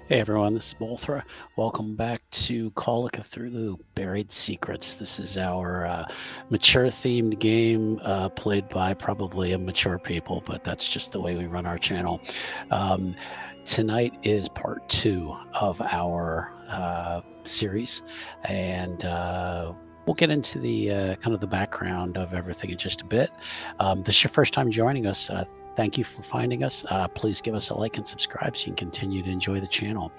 Hey everyone, this is Bolthra. Welcome back to Call of Cthulhu Buried Secrets. This is our mature themed game played by probably immature people, but that's just the way we run our channel. Um, Tonight is part 2 of our series, and we'll get into the kind of the background of everything in just a bit. This is your first time joining us. Thank you for finding us. Please give us a like and subscribe so you can continue to enjoy the channel.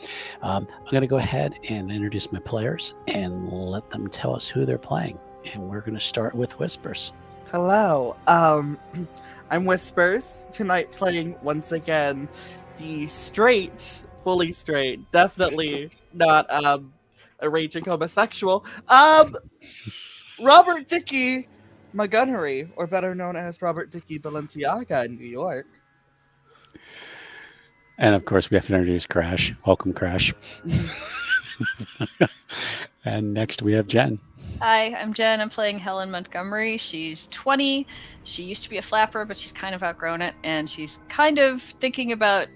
I'm going to go ahead and introduce my players and let them tell us who they're playing. And we're going to start with Whispers. Hello. I'm Whispers, tonight playing once again the fully straight, definitely not a raging homosexual. Robert Dickey Montgomery, or better known as Robert Dickey Balenciaga in New York. And of course, we have to introduce Crash. Welcome, Crash. And next we have Jen. Hi, I'm Jen. I'm playing Helen Montgomery. She's 20. She used to be a flapper, but she's kind of outgrown it, and she's kind of thinking about,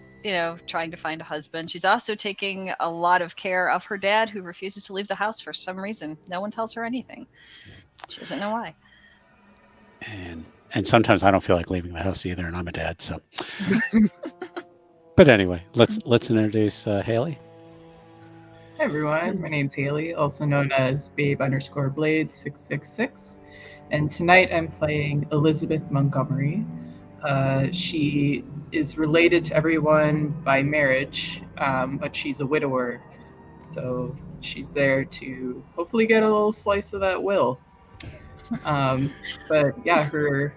trying to find a husband. She's also taking a lot of care of her dad, who refuses to leave the house for some reason. No one tells her anything. She doesn't know why. And sometimes I don't feel like leaving the house either, and I'm a dad, so. But anyway, let's introduce Haley. Hi everyone, my name's Haley, also known as Babe_Blade666, and tonight I'm playing Elizabeth Montgomery. She is related to everyone by marriage, but she's a widower, so she's there to hopefully get a little slice of that will. But yeah, her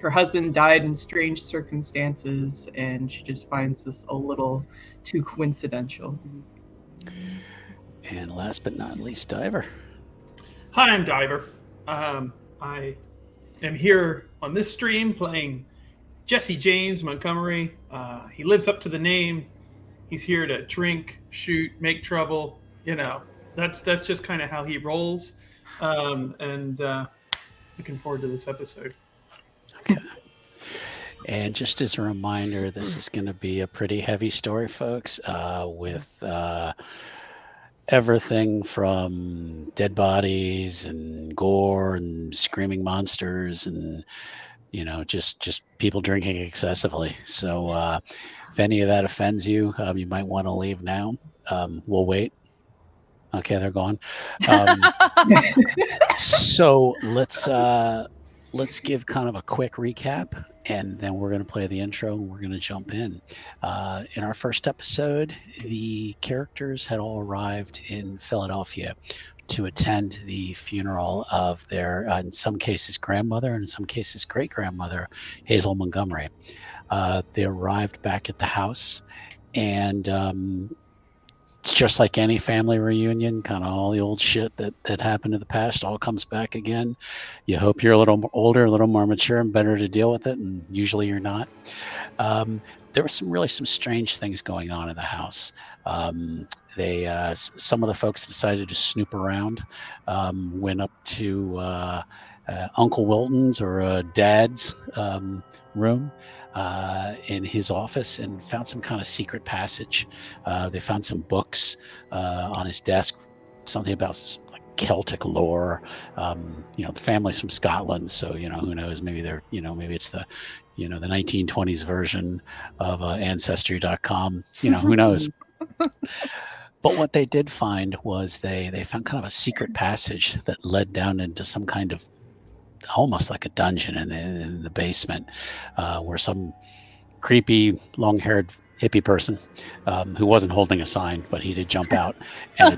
husband died in strange circumstances, and she just finds this a little too coincidental. And last but not least, Diver. Hi, I'm Diver. I am here on this stream playing Jesse James Montgomery. He lives up to the name. He's here to drink, shoot, make trouble. That's just kind of how he rolls. And looking forward to this episode. Okay. And just as a reminder, this is going to be a pretty heavy story, folks, with everything from dead bodies and gore and screaming monsters and just people drinking excessively. So if any of that offends you, you might want to leave now. We'll wait. Okay, they're gone. So let's give kind of a quick recap, and then we're going to play the intro and we're going to jump in. In our first episode, the characters had all arrived in Philadelphia to attend the funeral of their, in some cases, grandmother and in some cases, great-grandmother, Hazel Montgomery. They arrived back at the house, and it's just like any family reunion, kind of all the old shit that happened in the past all comes back again. You hope you're a little older, a little more mature and better to deal with it, and usually you're not. There were some strange things going on in the house. Some of the folks decided to snoop around, went up to Uncle Wilton's or Dad's room in his office and found some kind of secret passage. They found some books on his desk, something about like Celtic lore. The family's from Scotland, so who knows? Maybe they're maybe it's the the 1920s version of Ancestry.com. Who knows? But what they did find was they found kind of a secret passage that led down into some kind of almost like a dungeon in the basement, where some creepy long-haired hippie person who wasn't holding a sign, but he did jump out and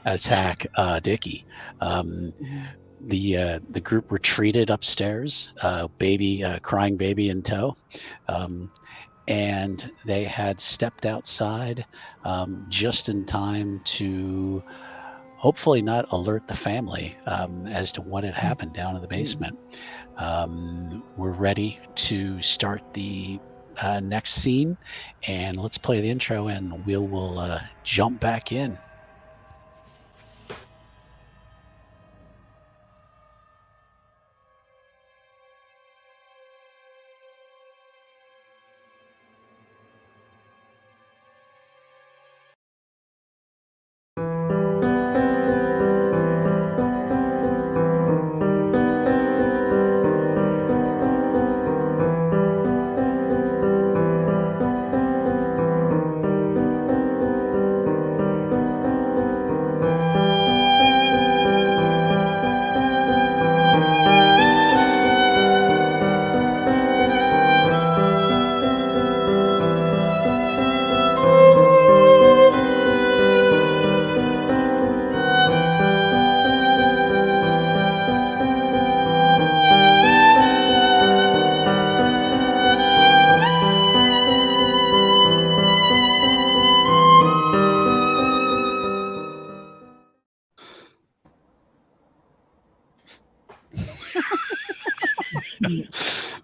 attack Dickie. The group retreated upstairs, crying baby in tow, and they had stepped outside just in time to hopefully not alert the family as to what had happened down in the basement. We're ready to start the next scene, and let's play the intro and we'll jump back in.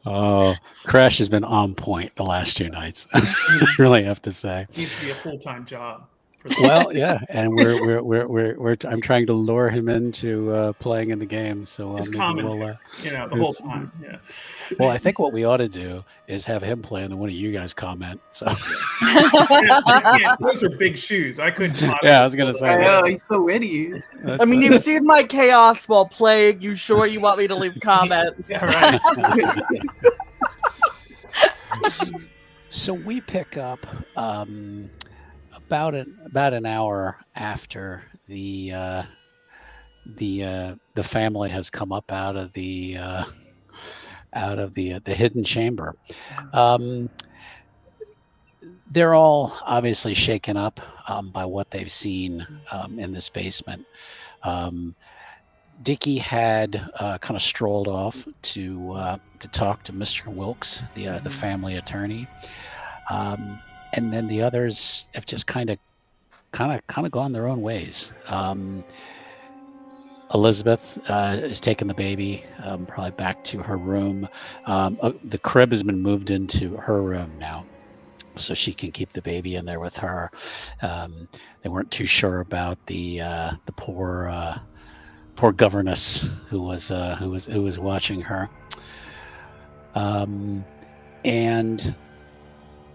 Oh, Crash has been on point the last 2 nights. I really have to say. Needs to be a full-time job. For that. Well, yeah, and I'm trying to lure him into playing in the game. So His maybe commentary, we'll the whole time. Yeah. well, I think what we ought to do is have him play, and then one of you guys comment. So Yeah, those are big shoes. I couldn't. yeah, I was gonna say I that. know, he's so witty. I mean, you've seen my chaos while playing. You sure you want me to leave comments? Yeah, right. So we pick up about an hour after the family has come up out of the hidden chamber. They're all obviously shaken up by what they've seen in this basement. Dickie had kind of strolled off to talk to Mr. Wilkes, the family attorney, and then the others have just kind of gone their own ways. Elizabeth is taking the baby probably back to her room. The crib has been moved into her room now, so she can keep the baby in there with her. They weren't too sure about the poor governess who was watching her. And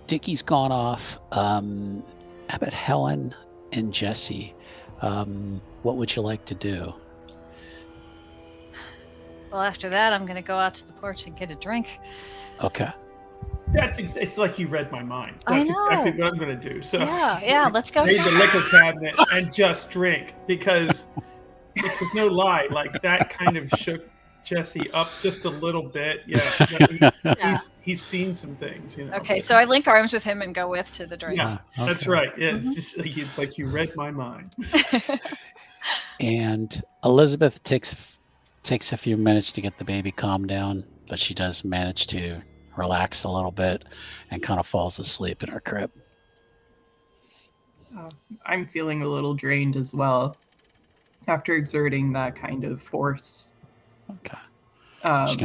Dickie's gone off. How about Helen and Jesse? What would you like to do? Well, after that, I'm going to go out to the porch and get a drink. Okay. It's like you read my mind. I That's know. exactly what I'm going to do. So Yeah, let's go. raid the liquor cabinet and just drink because no lie, like that kind of shook Jesse up just a little bit. Yeah, he's seen some things. Okay, so I link arms with him and go with to the drinks. Yeah, that's right. Yeah, it's like you read my mind. And Elizabeth takes a few minutes to get the baby calmed down, but she does manage to relax a little bit and kind of falls asleep in her crib. I'm feeling a little drained as well after exerting that kind of force. Okay. I'll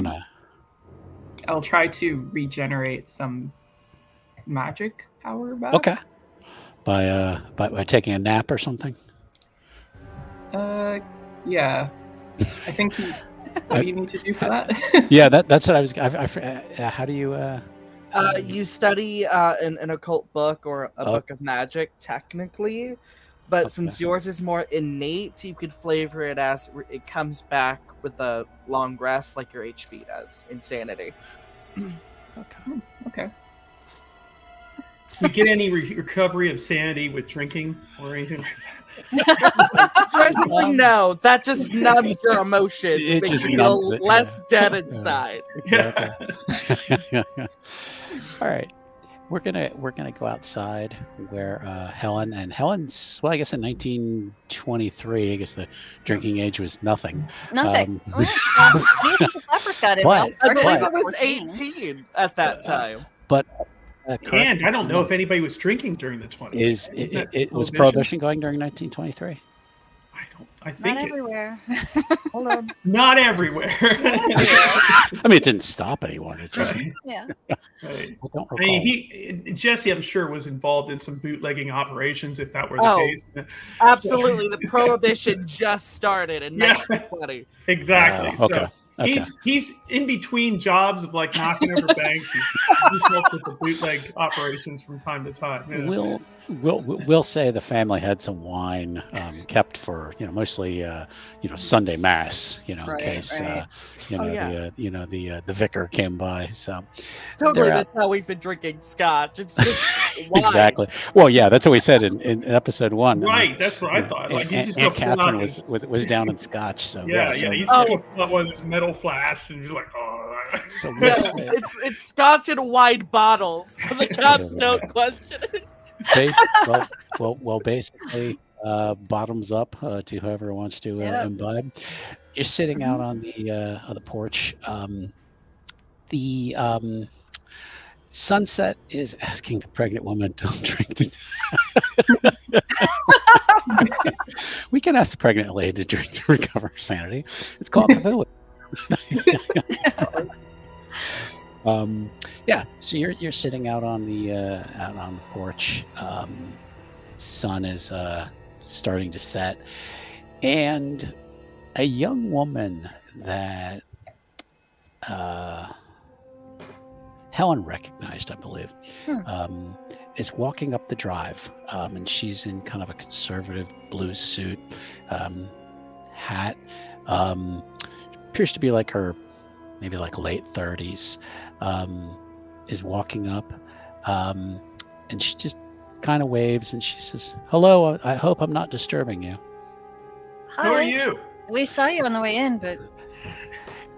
try to regenerate some magic power back. Okay. By taking a nap or something. Yeah. I think. What do you need to do for that? Yeah, that's what I was. How do you? You study an occult book or a book of magic, technically, but since yours is more innate, you could flavor it as it comes back with a long rest, like your HP does. Insanity. Okay. Do you get any recovery of sanity with drinking or anything like that? Surprisingly, no. That just numbs your emotions. It Makes just you feel numbs it, less yeah. dead inside. Exactly. All right, we're gonna go outside where Helen's. Well, I guess in 1923, I guess the drinking age was nothing. Nothing. The flappers got it. But- I believe But- it was 18 at that time. But And I don't know if anybody was drinking during the 20s. it was prohibition going during 1923? I think Not everywhere. Hold on. not everywhere. I mean, it didn't stop anyone. It just Yeah. Right. I don't recall. I mean, Jesse, I'm sure, was involved in some bootlegging operations, if that were the Oh. case. Absolutely. The prohibition just started in Yeah. 1920. Exactly. Okay. Okay. He's in between jobs of like knocking over banks. He's helped with the bootleg operations from time to time. Yeah. We'll say the family had some wine kept for mostly Sunday mass in Right, case right. the vicar came by. So Totally, They're that's how we've been drinking scotch. It's just wine. exactly. Well, yeah, that's what we said in episode 1. Right, that's what I thought. Like, he's just Aunt gonna pull out Catherine was down in scotch. So yeah, so, he's Oh. gonna pull out one of those metal flasks and he's like, oh. so Yeah, let's- it's scotch in wide bottles, so the cops don't question it. basically, bottoms up to whoever wants to Yeah. imbibe. You're sitting out on the porch. The sunset is asking the pregnant woman, "Don't drink." We can ask the pregnant lady to drink to recover her sanity. It's called Cthulhu. Yeah. So you're sitting out on the porch. Sun is starting to set, and a young woman that Helen recognized, I believe, is walking up the drive, and she's in kind of a conservative blue suit, hat. Appears to be like her, maybe like late 30s. Is walking up, and she just kind of waves and she says, "Hello, I hope I'm not disturbing you." Hi. Who are you? We saw you on the way in, but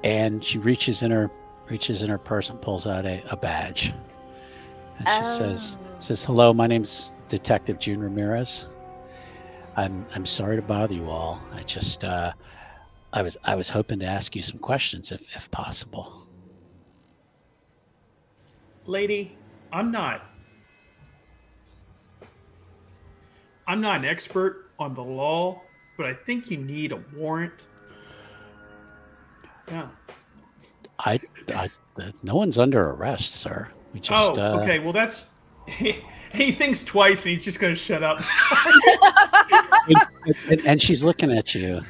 And she reaches in her purse and pulls out a badge. And she says, "Hello, my name's Detective June Ramirez. I'm sorry to bother you all. I just I was hoping to ask you some questions if possible." Lady, I'm not an expert on the law, but I think you need a warrant. Yeah. I no one's under arrest, sir. We just okay. Well, that's he thinks twice and he's just going to shut up. and she's looking at you.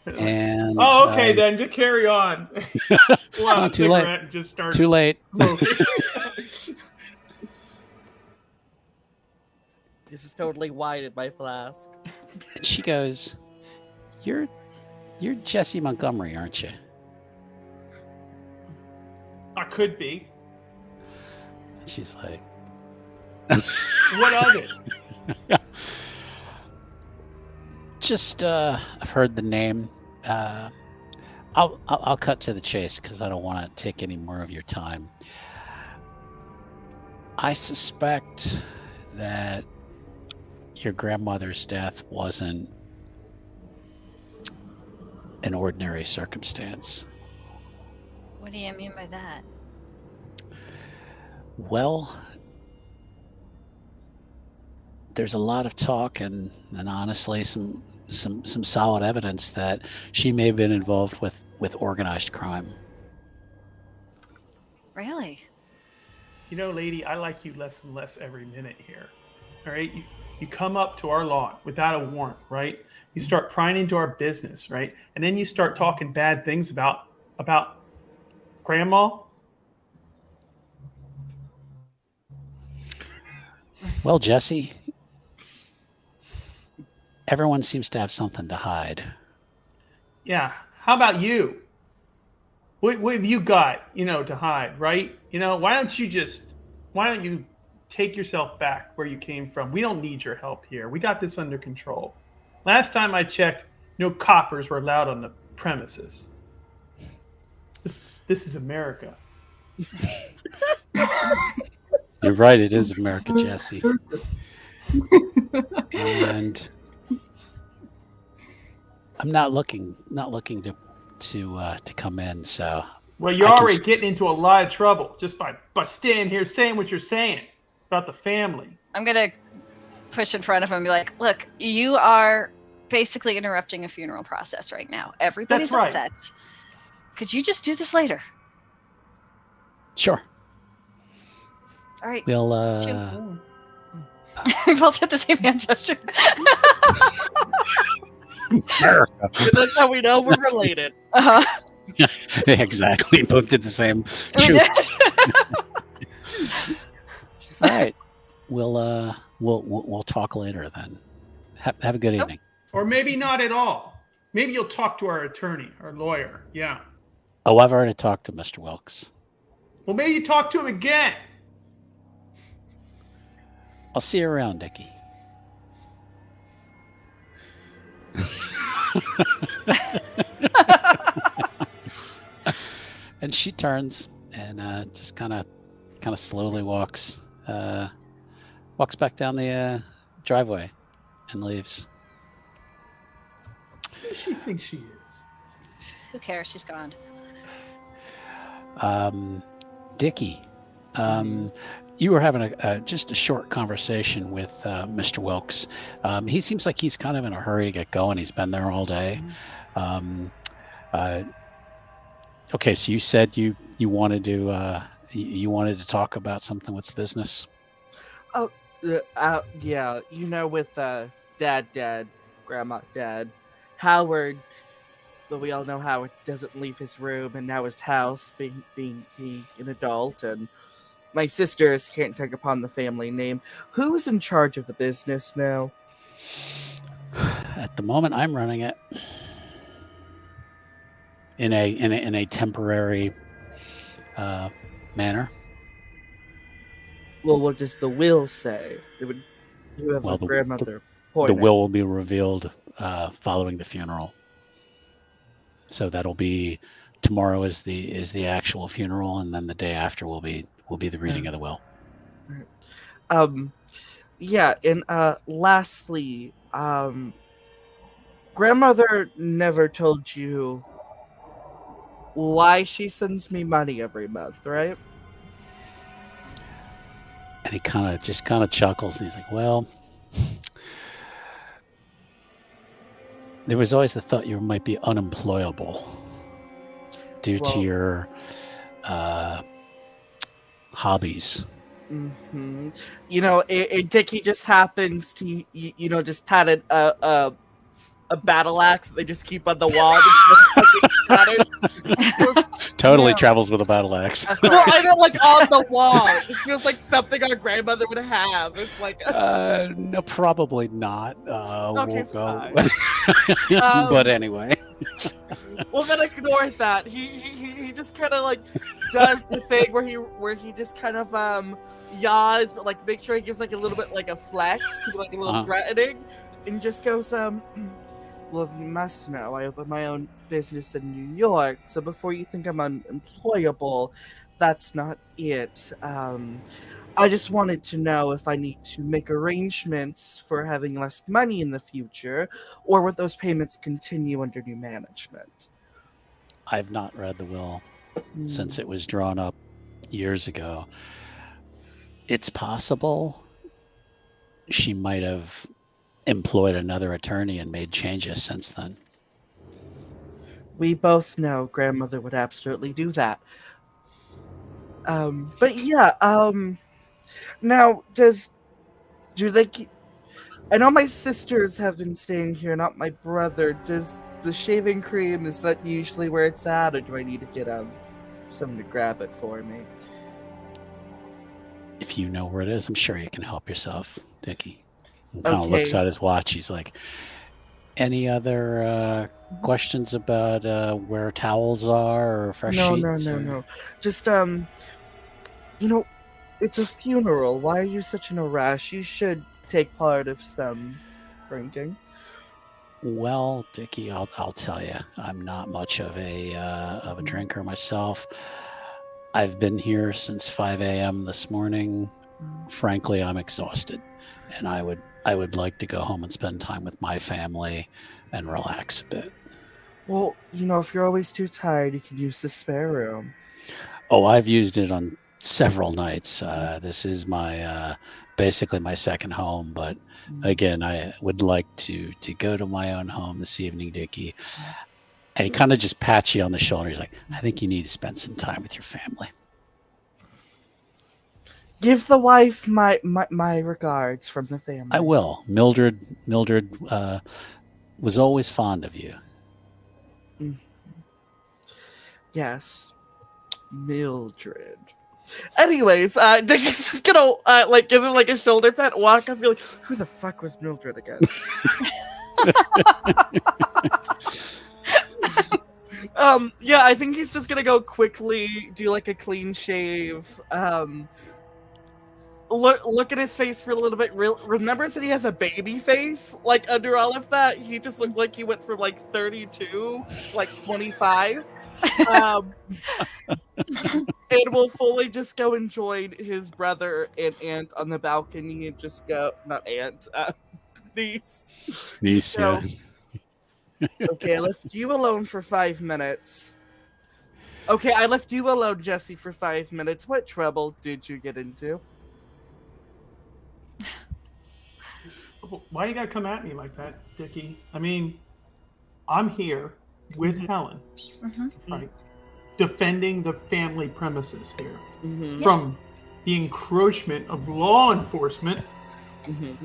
And okay, then just carry on. We'll have a too late. cigarette and just start. Too late. This is totally wine in my flask. And she goes, "You're Jesse Montgomery, aren't you?" I could be. And she's like, What of it? "Just I've heard the name. I'll cut to the chase because I don't want to take any more of your time. I suspect that your grandmother's death wasn't an ordinary circumstance." what do you mean by that? Well, there's a lot of talk and honestly some solid evidence that she may have been involved with organized crime. Really? You know, lady, I like you less and less every minute here. All right? You come up to our lawn without a warrant, right? You start prying into our business, right? And then you start talking bad things about grandma. Well, Jesse, everyone seems to have something to hide. Yeah. How about you? What have you got, to hide, right? Why don't you take yourself back where you came from? We don't need your help here. We got this under control. Last time I checked, no coppers were allowed on the premises. This is America. You're right, it is America, Jesse. And I'm not looking to come in, so. Well, you're already getting into a lot of trouble just by staying here saying what you're saying about the family. I'm gonna push in front of him and be like, "Look, you are basically interrupting a funeral process right now. Everybody's That's right. upset. Could you just do this later?" Sure. All right. We'll We both did the same hand gesture. That's how we know we're related. Uh-huh. exactly. Both did the same. We Shoot. did. All right. We'll talk later then. Have a good evening. Or maybe not at all. Maybe you'll talk to our attorney, our lawyer. Yeah. Oh, I've already talked to Mr. Wilkes. Well, maybe you talk to him again. I'll see you around, Dickie. And she turns and just kind of slowly walks back down the driveway and leaves. Who does she think she is? Who cares? She's gone. Dickie, you were having just a short conversation with Mr. Wilkes. He seems like he's kind of in a hurry to get going. He's been there all day. Okay, so you said you wanted to you wanted to talk about something with the business. Yeah, with dad, grandma, dad, Howard. But we all know Howard doesn't leave his room, and now his house, being an adult, and my sisters can't take upon the family name. Who's in charge of the business now? At the moment, I'm running it in a temporary manner. Well, what does the will say? You have Well, a grandmother the pointing. will be revealed following the funeral. So that'll be tomorrow is the actual funeral, and then the day after will be the reading of the will. Yeah, and lastly, grandmother never told you why she sends me money every month, right? And he kind of chuckles, and he's like, "Well, there was always the thought you might be unemployable due to your hobbies." Mm-hmm. Dickie just happens to just patted a battle axe that they just keep on the wall. Totally travels with a battle axe. No, I meant like on the wall. It just feels like something our grandmother would have. It's like no, probably not. Okay, we'll go. but anyway. Well, then ignore that. He just kind of like does the thing where he just kind of yaws, like make sure he gives like a little bit like a flex, like a little threatening, and just goes well, if you must know, I open my own business in New York, so before you think I'm unemployable, that's not it. I just wanted to know if I need to make arrangements for having less money in the future, or would those payments continue under new management? I've not read the will since it was drawn up years ago. It's possible she might have employed another attorney and made changes since then. We both know grandmother would absolutely do that. But yeah, now do they I know my sisters have been staying here, not my brother. Does the shaving cream, is that usually where it's at, or do I need to get someone to grab it for me? If you know where it is, I'm sure you can help yourself, Dickie. He kind of looks at his watch. He's like, any other questions about where towels are or fresh sheets? No. Just, it's a funeral. Why are you such in a rush? You should take part of some drinking. Well, Dickie, I'll tell you, I'm not much of a drinker myself. I've been here since 5 a.m. this morning. Frankly, I'm exhausted, and I would like to go home and spend time with my family and relax a bit. Well, if you're always too tired, you can use the spare room. Oh, I've used it on several nights. This is my basically my second home, but again, I would like to go to my own home this evening, Dickie. And he kind of just pats you on the shoulder. He's like, I think you need to spend some time with your family. Give the wife my regards from the family. I will. Mildred was always fond of you. Yes, Mildred. Anyways, Dick's just gonna give him like a shoulder pat, walk up, and be like, "Who the fuck was Mildred again?" Yeah, I think he's just gonna go quickly do like a clean shave. Look at his face for a little bit. Remembers that he has a baby face. Like under all of that, he just looked like he went from like 32 to like 25. And will fully just go and join his brother and aunt on the balcony and just go, not aunt, niece. Niece, yeah. Okay, I left you alone for 5 minutes. Okay, I left you alone, Jesse, for 5 minutes. What trouble did you get into? Why you gotta come at me like that, Dickie? I mean, I'm here with Helen, right? defending the family premises here Mhm. from the encroachment of law enforcement Mhm.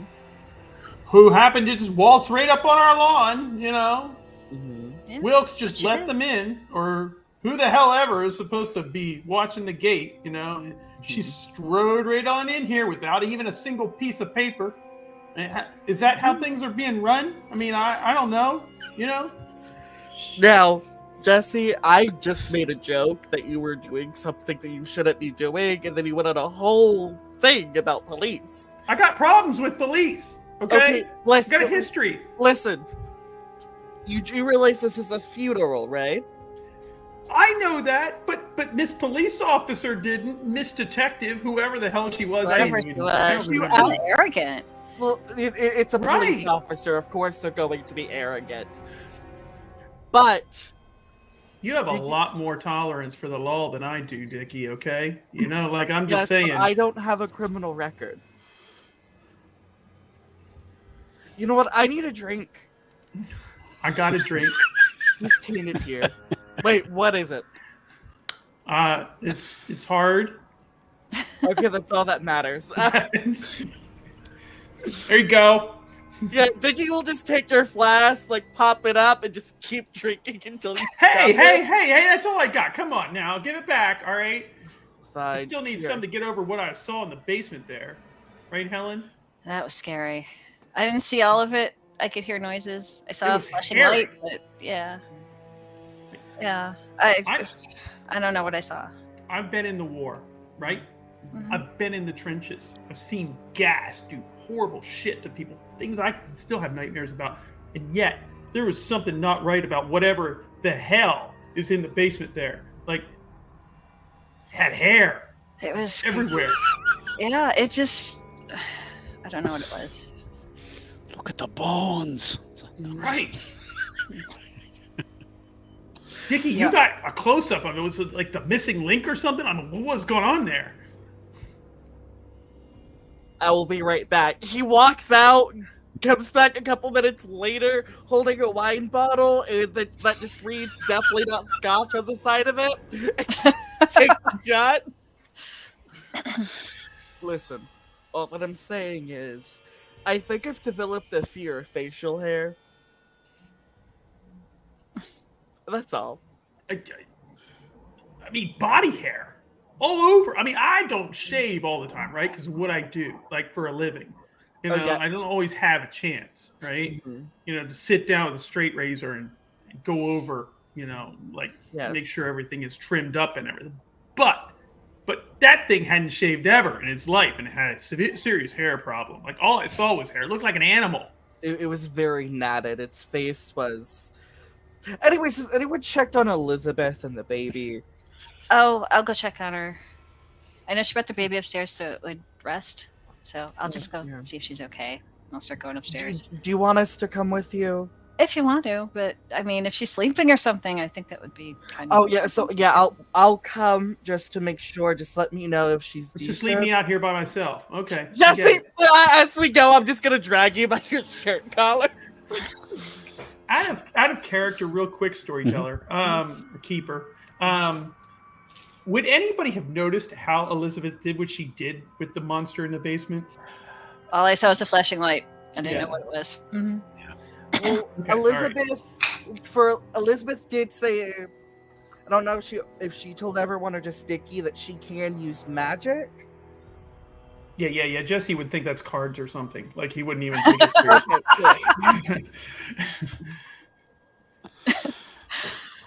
who happened to just waltz right up on our lawn, you know. Mhm. Yeah. Wilkes just What you let did. them in, or who the hell ever is supposed to be watching the gate, you know. She strode right on in here without even a single piece of paper. Is that how things are being run? I mean, I don't know, you know. Now, Jesse, I just made a joke that you were doing something that you shouldn't be doing, and then you went on a whole thing about police. I got problems with police, okay? I listen, got a history. Listen, you do realize this is a funeral, right? I know that, but Miss Police Officer didn't. Miss Detective, whoever the hell she was, Whatever I she don't was, she remember. was arrogant. Well, it's a police Right. officer. Of course, they're going to be arrogant. But You have a lot more tolerance for the law than I do, Dickie, okay? You know, like I'm just yes, but saying. I don't have a criminal record. You know what? I need a drink. I got a drink. Just hand it here. Wait, what is it? It's hard. Okay, that's all that matters. There you go. Yeah, Dickie will just take your flask, like pop it up, and just keep drinking until you Hey, stop it. that's all I got. Come on now, give it back, all right? Fine. I still need Here. some to get over what I saw in the basement there. Right, Helen? That was scary. I didn't see all of it. I could hear noises. I It saw a was flashing hairy. light, but yeah. Yeah. I don't know what I saw. I've been in the war, right? Mhm. I've been in the trenches. I've seen gas do horrible shit to people. Things I still have nightmares about. And yet, there was something not right about whatever the hell is in the basement there. Like, had hair It was everywhere. Yeah, it just I don't know what it was. Look at the bones. Right. Dickie, Yeah. you got a close-up of it. Was it like the missing link or something? I mean, what was going on there? I will be right back. He walks out, comes back a couple minutes later, holding a wine bottle, and that just reads "definitely not scotch" on the side of it. Take the shot. Listen, all that I'm saying is, I think I've developed a fear of facial hair. That's all. I mean, body hair. All over. I mean, I don't shave all the time, right? Because of what I do, like for a living. You know, yeah. I don't always have a chance, right? Mhm. You know, to sit down with a straight razor and go over, you know, like Yes. make sure everything is trimmed up and everything. But that thing hadn't shaved ever in its life, and it had a serious hair problem. Like all I saw was hair. It looked like an animal. It was very knotted. Its face was. Anyways, has anyone checked on Elizabeth and the baby? Oh, I'll go check on her. I know she brought the baby upstairs so it would rest. So I'll just go Yeah. see if she's okay. I'll start going upstairs. Do you want us to come with you? If you want to, but I mean, if she's sleeping or something, I think that would be kind of. Oh yeah, so yeah, I'll come just to make sure. Just let me know if she's decent. Just leave me out here by myself. Okay. Jesse, I get it. as we go, I'm just gonna drag you by your shirt collar. Out of character, real quick, storyteller, keeper. Would anybody have noticed how Elizabeth did what she did with the monster in the basement? All I saw was a flashing light. I didn't Yeah. know what it was. Mm-hmm. Well, Okay, Elizabeth did say, I don't know if she told everyone or just Dickie that she can use magic. Yeah. Jesse would think that's cards or something. Like he wouldn't even take it seriously.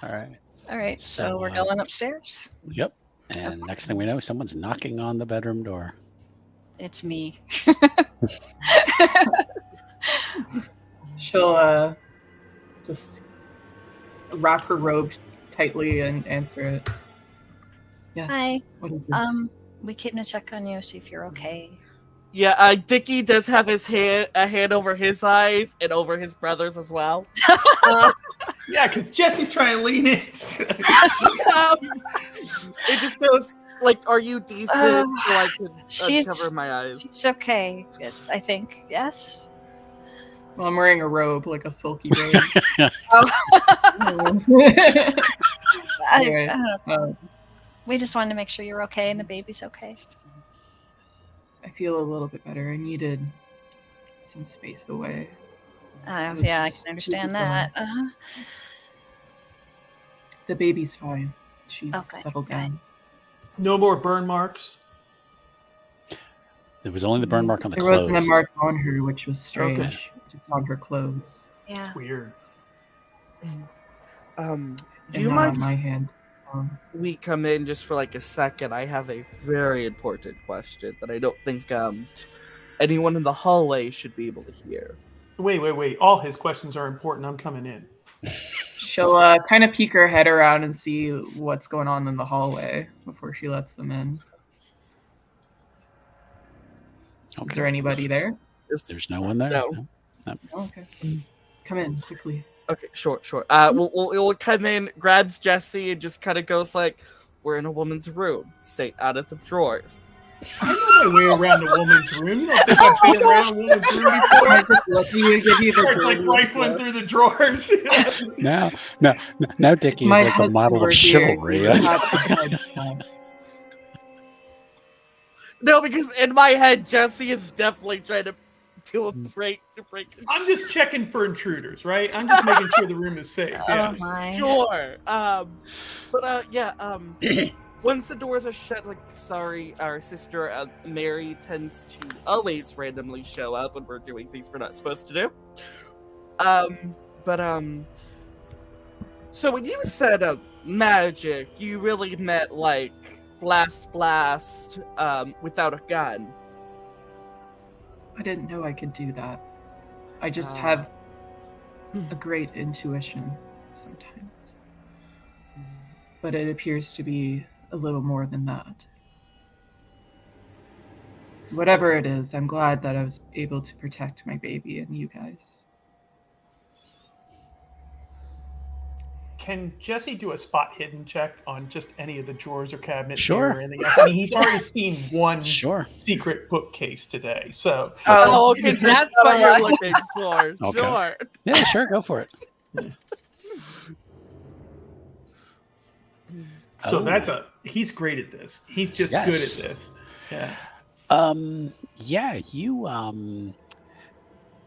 All right. All right, so So, we're going upstairs. Yep. And next thing we know, someone's knocking on the bedroom door. It's me. She'll just wrap her robe tightly and answer it. Yes. Hi. What is it? We came to check on you, see if you're okay. Yeah, Dickie does have a hand over his eyes and over his brother's as well. Yeah, because Jesse's trying to lean in. It just goes like, "Are you decent?" So I can cover my eyes. She's okay, I think. Yes. Well, I'm wearing a robe, like a silky robe. Yeah. don't know. We just wanted to make sure you're okay and the baby's okay. I feel a little bit better. I needed some space away. It was Yeah, I just can understand super that. The baby's fine. She's Okay, settled good. down. No more burn marks. There was only the burn mark on the There clothes. wasn't a mark on her, which was strange. Okay. Just on her clothes. Yeah. Weird. Do And you not mind on my hand. we come in just for like a second? I have a very important question that I don't think anyone in the hallway should be able to hear. Wait. All his questions are important. I'm coming in. She'll kind of peek her head around and see what's going on in the hallway before she lets them in. Is there anybody there? There's no one there. No. No. Oh, okay. Come in quickly. Okay, sure. We'll come in, grabs Jesse, and just kind of goes like, "We're in a woman's room. Stay out of the drawers." I know my way around a woman's room. You don't think I've been around a woman's room before? I just let you give you the It's like dirty rifling look. through the drawers. Now Dickie is My like the model of husband over here, chivalry. he would have the head shot. No, because in my head, Jesse is definitely trying to break. I'm just checking for intruders, right? I'm just making sure the room is safe. Yeah. Oh my. Sure. Once the doors are shut, our sister Mary tends to always randomly show up when we're doing things we're not supposed to do. So when you said magic, you really meant like blast, without a gun. I didn't know I could do that. I just have a great intuition sometimes. But it appears to be a little more than that. Whatever it is, I'm glad that I was able to protect my baby and you guys. Can Jesse do a spot hidden check on just any of the drawers or cabinets Sure. here or anything else? I mean, he's already seen one Sure. secret bookcase today, so. Oh, okay, that's what you're looking for. Okay. Sure. Yeah, sure, go for it. So Oh. he's great at this. He's just Yes. good at this. Yeah. You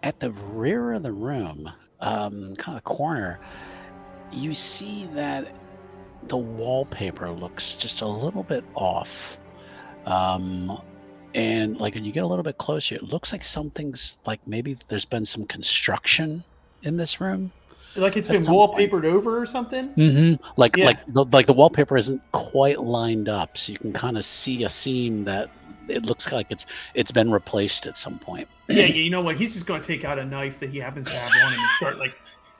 at the rear of the room, kind of the corner, you see that the wallpaper looks just a little bit off. And like when you get a little bit closer, it looks like something's like maybe there's been some construction in this room. Like it's At been some wallpapered over or something? Mm-hmm. Like Yeah. the wallpaper isn't quite lined up, so you can kind of see a seam that it looks like it's been replaced at some point. Yeah, you know what? He's just going to take out a knife that he happens to have on him and start like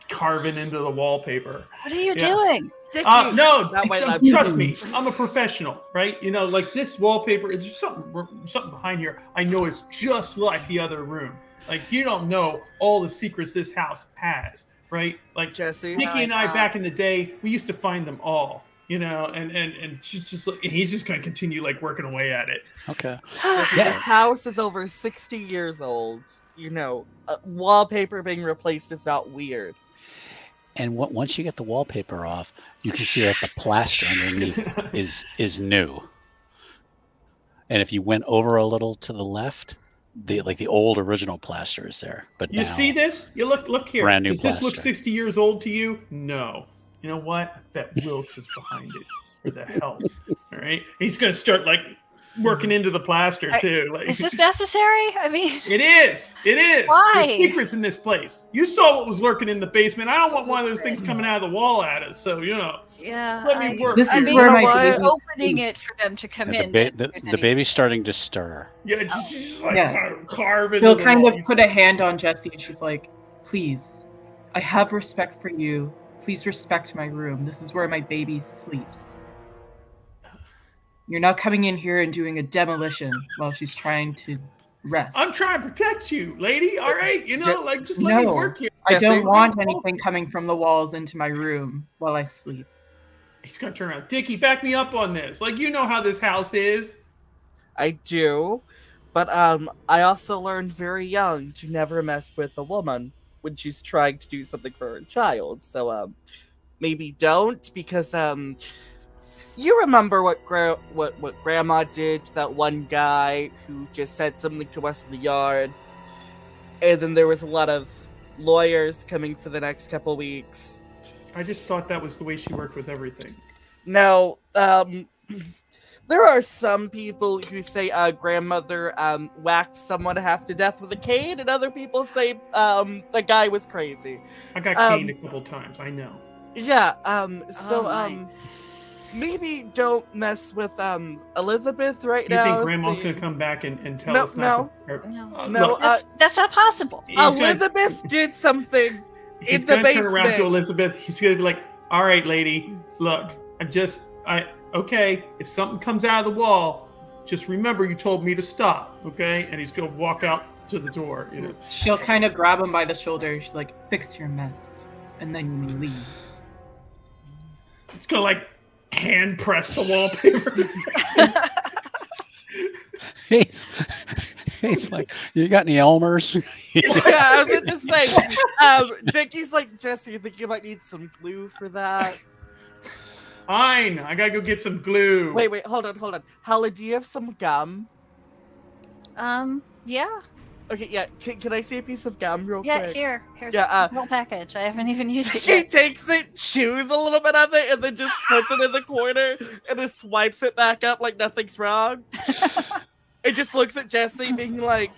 carving into the wallpaper. What are you Yeah. doing? No, That way trust me, I'm a professional, right? You know, like this wallpaper, is something behind here. I know it's just like the other room. Like you don't know all the secrets this house has, right? Like Jesse. Nikki and I back in the day, we used to find them all, you know, and she's just like, and he's just going to continue like working away at it. Okay. Jesse, Yeah. This house is over 60 years old. You know, wallpaper being replaced is not weird. And once you get the wallpaper off, you can see that the plaster underneath is new. And if you went over a little to the left, the old original plaster is there. But You now, see this? You look here. Brand new Does this look plaster. 60 years old to you? No. You know what? I bet Wilkes is behind it. Or the help. All right. He's gonna start like working into the plaster too. Like, Is this necessary? I mean, It is. It is. Why? There's secrets in this place. You saw what was lurking in the basement. I don't want one of those things coming out of the wall at us. So you know, yeah. let me work. This I is mean, where my we're baby opening sleeps. it for them to come and in. the, if there's the any- baby's starting to stir. Yeah, just like Yeah. carve into She'll the kind wall. of put a hand on Jesse and she's like, please, I have respect for you. Please respect my room. This is where my baby sleeps. You're not coming in here and doing a demolition while she's trying to rest. I'm trying to protect you, lady. All right, you know, like just let me No. work here. I Jesse? don't want anything coming from the walls into my room while I sleep. He's gonna turn around. Dickie, back me up on this. Like you know how this house is. I do, but I also learned very young to never mess with a woman when she's trying to do something for her child. So maybe don't, because you remember what Grandma did to that one guy who just said something to us in the yard, and then there was a lot of lawyers coming for the next couple weeks. I just thought that was the way she worked with everything. No, there are some people who say grandmother whacked someone half to death with a cane, and other people say the guy was crazy. I got caned a couple times, I know. Yeah, my. maybe don't mess with Elizabeth right You now. think Grandma's going to come back and tell us not to... No, That's not possible. Elizabeth did something in the He's going to turn around to basement. Elizabeth. He's going to be like, all right, lady, look, okay, if something comes out of the wall, just remember you told me to stop, okay? And he's going to walk out to the door, you know. She'll kind of grab him by the shoulder. She's like, fix your mess, and then you leave. It's going to, like, hand press the wallpaper. He's like, you got any Elmers? Yeah, I was going to say, Dickie's like, Jesse, I think you might need some glue for that. Fine, I gotta go get some glue. Wait, hold on. Holly, do you have some gum? Yeah. Okay, yeah, can I see a piece of gum real Yeah, quick? here's Yeah, the whole package. I haven't even used it He yet. takes it, chews a little bit of it, and then just puts it in the corner, and then swipes it back up like nothing's wrong. It just looks at Jesse, being like,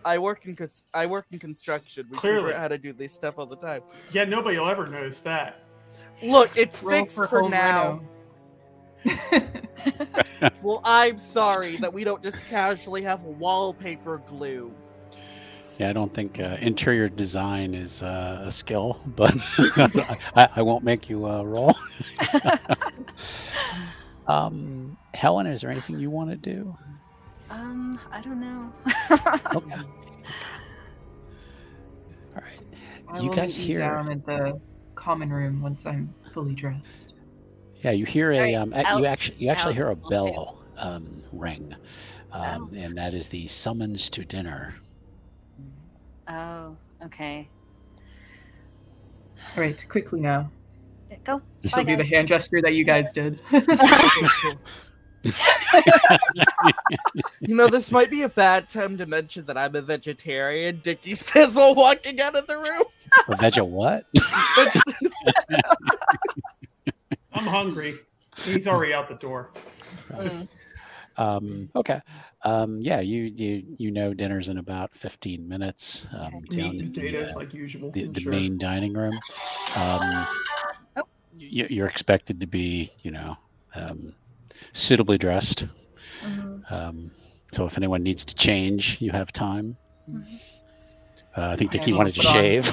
"I work in construction. We Clearly. figure out how to do this stuff all the time." Yeah, nobody will ever notice that. Look, it's Roll fixed for home now. reno. Well, I'm sorry that we don't just casually have wallpaper glue. Yeah, I don't think interior design is a skill, but I won't make you roll. Helen, is there anything you want to do? I don't know. Okay. All right. I You will guys meet you hear? down at the common room once I'm fully dressed. Yeah, you hear a you actually out, hear a okay. bell ring, and that is the summons to dinner. Oh, okay. All right, quickly now. Yeah, go. She'll Bye, do the guys. hand gesture that you guys did. You know, this might be a bad time to mention that I'm a vegetarian, Dickie says while walking out of the room. A veg of what? I'm hungry. He's already out the door. It's just, Okay. Yeah, you know dinner's in about 15 minutes. Down meat in and potatoes like usual. the Sure. main dining room. You're expected to be, suitably dressed. So if anyone needs to change, you have time. I think Dickie wanted to shave.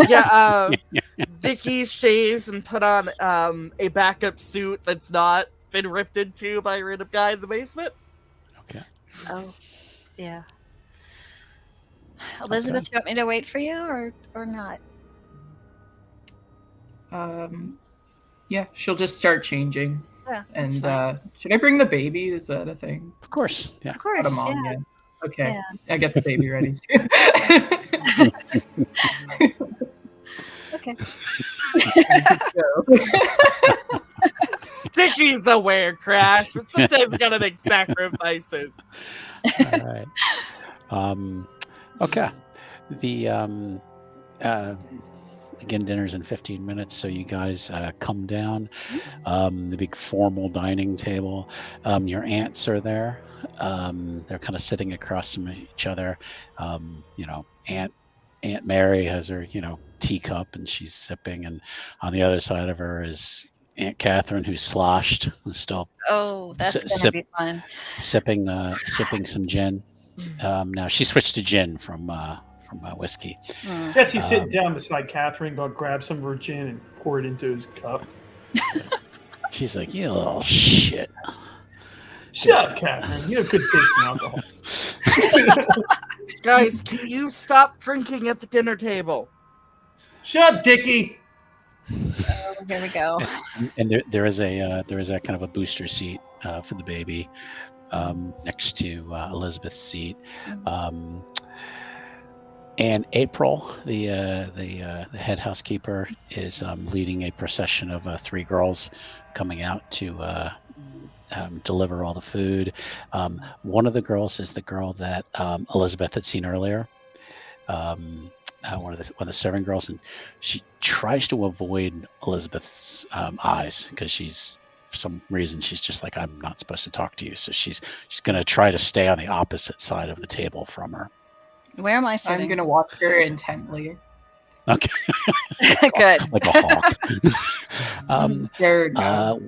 Yeah, Dickie shaves and put on a backup suit that's not been ripped into by a random guy in the basement. Okay. Oh, yeah. Elizabeth, you want me to wait for you or not? Yeah, she'll just start changing. Yeah, And that's fine. should I bring the baby? Is that a thing? Of course. Yeah. Of course, Put him on, yeah. yeah. Okay, Yeah. I get the baby ready too. Okay. Dickie's aware, Crash, but sometimes you gotta make sacrifices. All right. Okay. The again, dinner's in 15 minutes, so you guys come down. The big formal dining table. Your aunts are there. They're kind of sitting across from each other. Aunt Mary has her, teacup, and she's sipping, and on the other side of her is Aunt Catherine, who's sloshed and still Oh, that's gonna be fun. sipping some gin. Now she switched to gin from whiskey. Jesse's sitting down beside Catherine, going to grab some of her gin and pour it into his cup. She's like, "You little shit." Shut up, Catherine. You have good taste in alcohol. Guys, can you stop drinking at the dinner table? Shut up, Dickie. Oh, here we go. And there is a kind of a booster seat for the baby next to Elizabeth's seat. And April, the head housekeeper, is leading a procession of 3 girls coming out to deliver all the food. One of the girls is the girl that Elizabeth had seen earlier. One of the serving girls, and she tries to avoid Elizabeth's eyes because for some reason she's just like, I'm not supposed to talk to you. So she's going to try to stay on the opposite side of the table from her. Where am I sitting? I'm going to watch her intently. Okay. Good. Like a hawk. Scared now.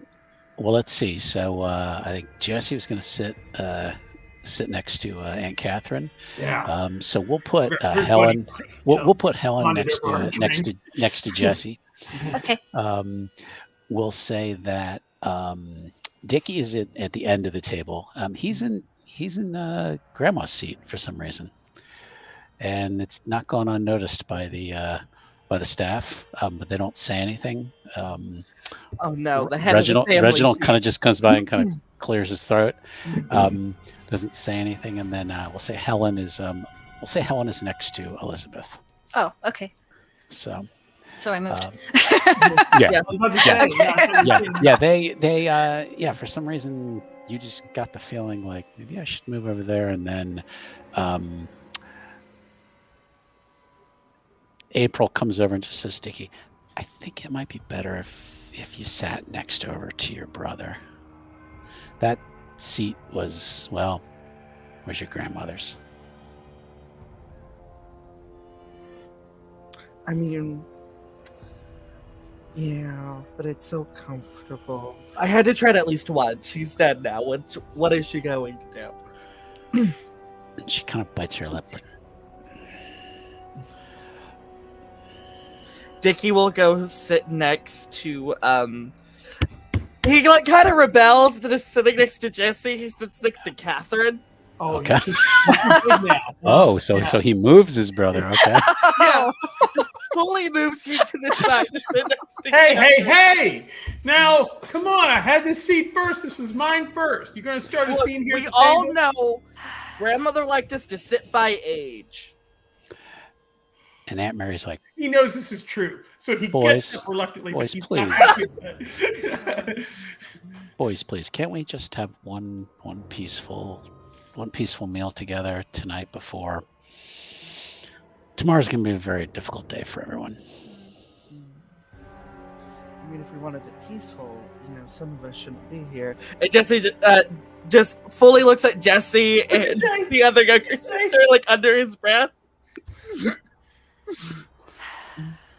Well, let's see. So I think Jesse was going to sit next to Aunt Catherine. Yeah. So we'll put Helen. We'll put Helen next to Jesse. Okay. We'll say that Dickie is at the end of the table. He's in Grandma's seat for some reason, and it's not gone unnoticed by the staff. But they don't say anything. Oh no, the head Reginald, of the family. Reginald kind of just comes by and kind of clears his throat. Doesn't say anything, and then we'll say Helen is next to Elizabeth. Oh, okay. So I moved. Yeah. I was about to say, They for some reason you just got the feeling like maybe I should move over there, and then April comes over and just says, Dickie, I think it might be better if you sat next over to your brother. That seat was your grandmother's. I mean, yeah, but it's so comfortable. I had to try it at least once. She's dead now. What is she going to do? And she kind of bites her lip. Like, Dickie will go sit next to he like kind of rebels to just sitting next to Jesse. He sits next to Catherine. Oh, okay. He's So he moves his brother. Okay. Yeah, just fully moves you to the side. To sit next to Hey! Now, come on! I had this seat first. This was mine first. You're gonna start a scene here. We all know grandmother liked us to sit by age. And Aunt Mary's like, he knows this is true, so he gets up reluctantly. Boys, but he's please. not happy with it. boys, please, can't we just have one peaceful meal together tonight before tomorrow's gonna be a very difficult day for everyone. I mean, if we wanted it peaceful, some of us shouldn't be here. And Jesse just fully looks at Jesse and the other younger sister, like under his breath.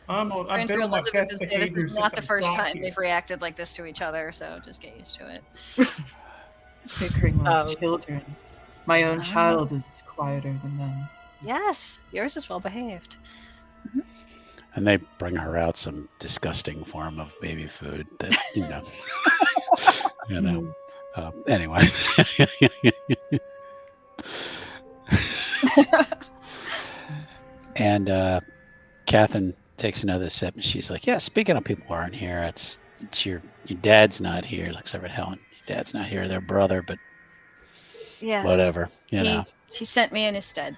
I've been on my best This behavior is not the since first I'm time here. they've reacted like this to each other, so just get used to it. Bickering like children. My own child is quieter than them. Yes, yours is well behaved. And they bring her out some disgusting form of baby food that anyway. And Catherine takes another sip, and she's like, "Yeah, speaking of people who aren't here, it's your dad's not here." Looks over at Helen. Your dad's not here. Their brother, but Yeah. whatever. He sent me in his stead.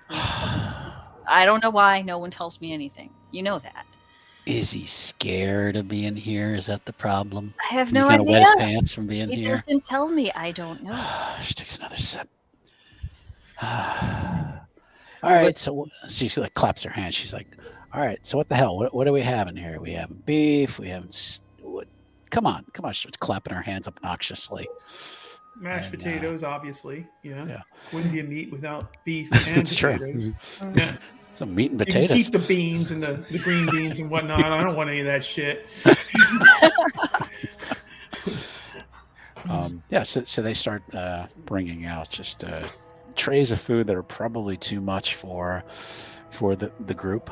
I don't know why. No one tells me anything. You know that. Is he scared of being here? Is that the problem? I have He's no gonna idea. wet his pants from being He here. doesn't tell me. I don't know. She takes another sip. All right, so she like claps her hands. She's like, "All right, so what the hell? What are we having here? We having beef? We having come on!" She starts clapping her hands obnoxiously. Mashed And, potatoes, obviously. yeah. Wouldn't be a meat without beef and It's true. potatoes. Yeah. Some meat and You can potatoes. keep the beans and the green beans and whatnot. I don't want any of that shit. So they start bringing out just trays of food that are probably too much for the group,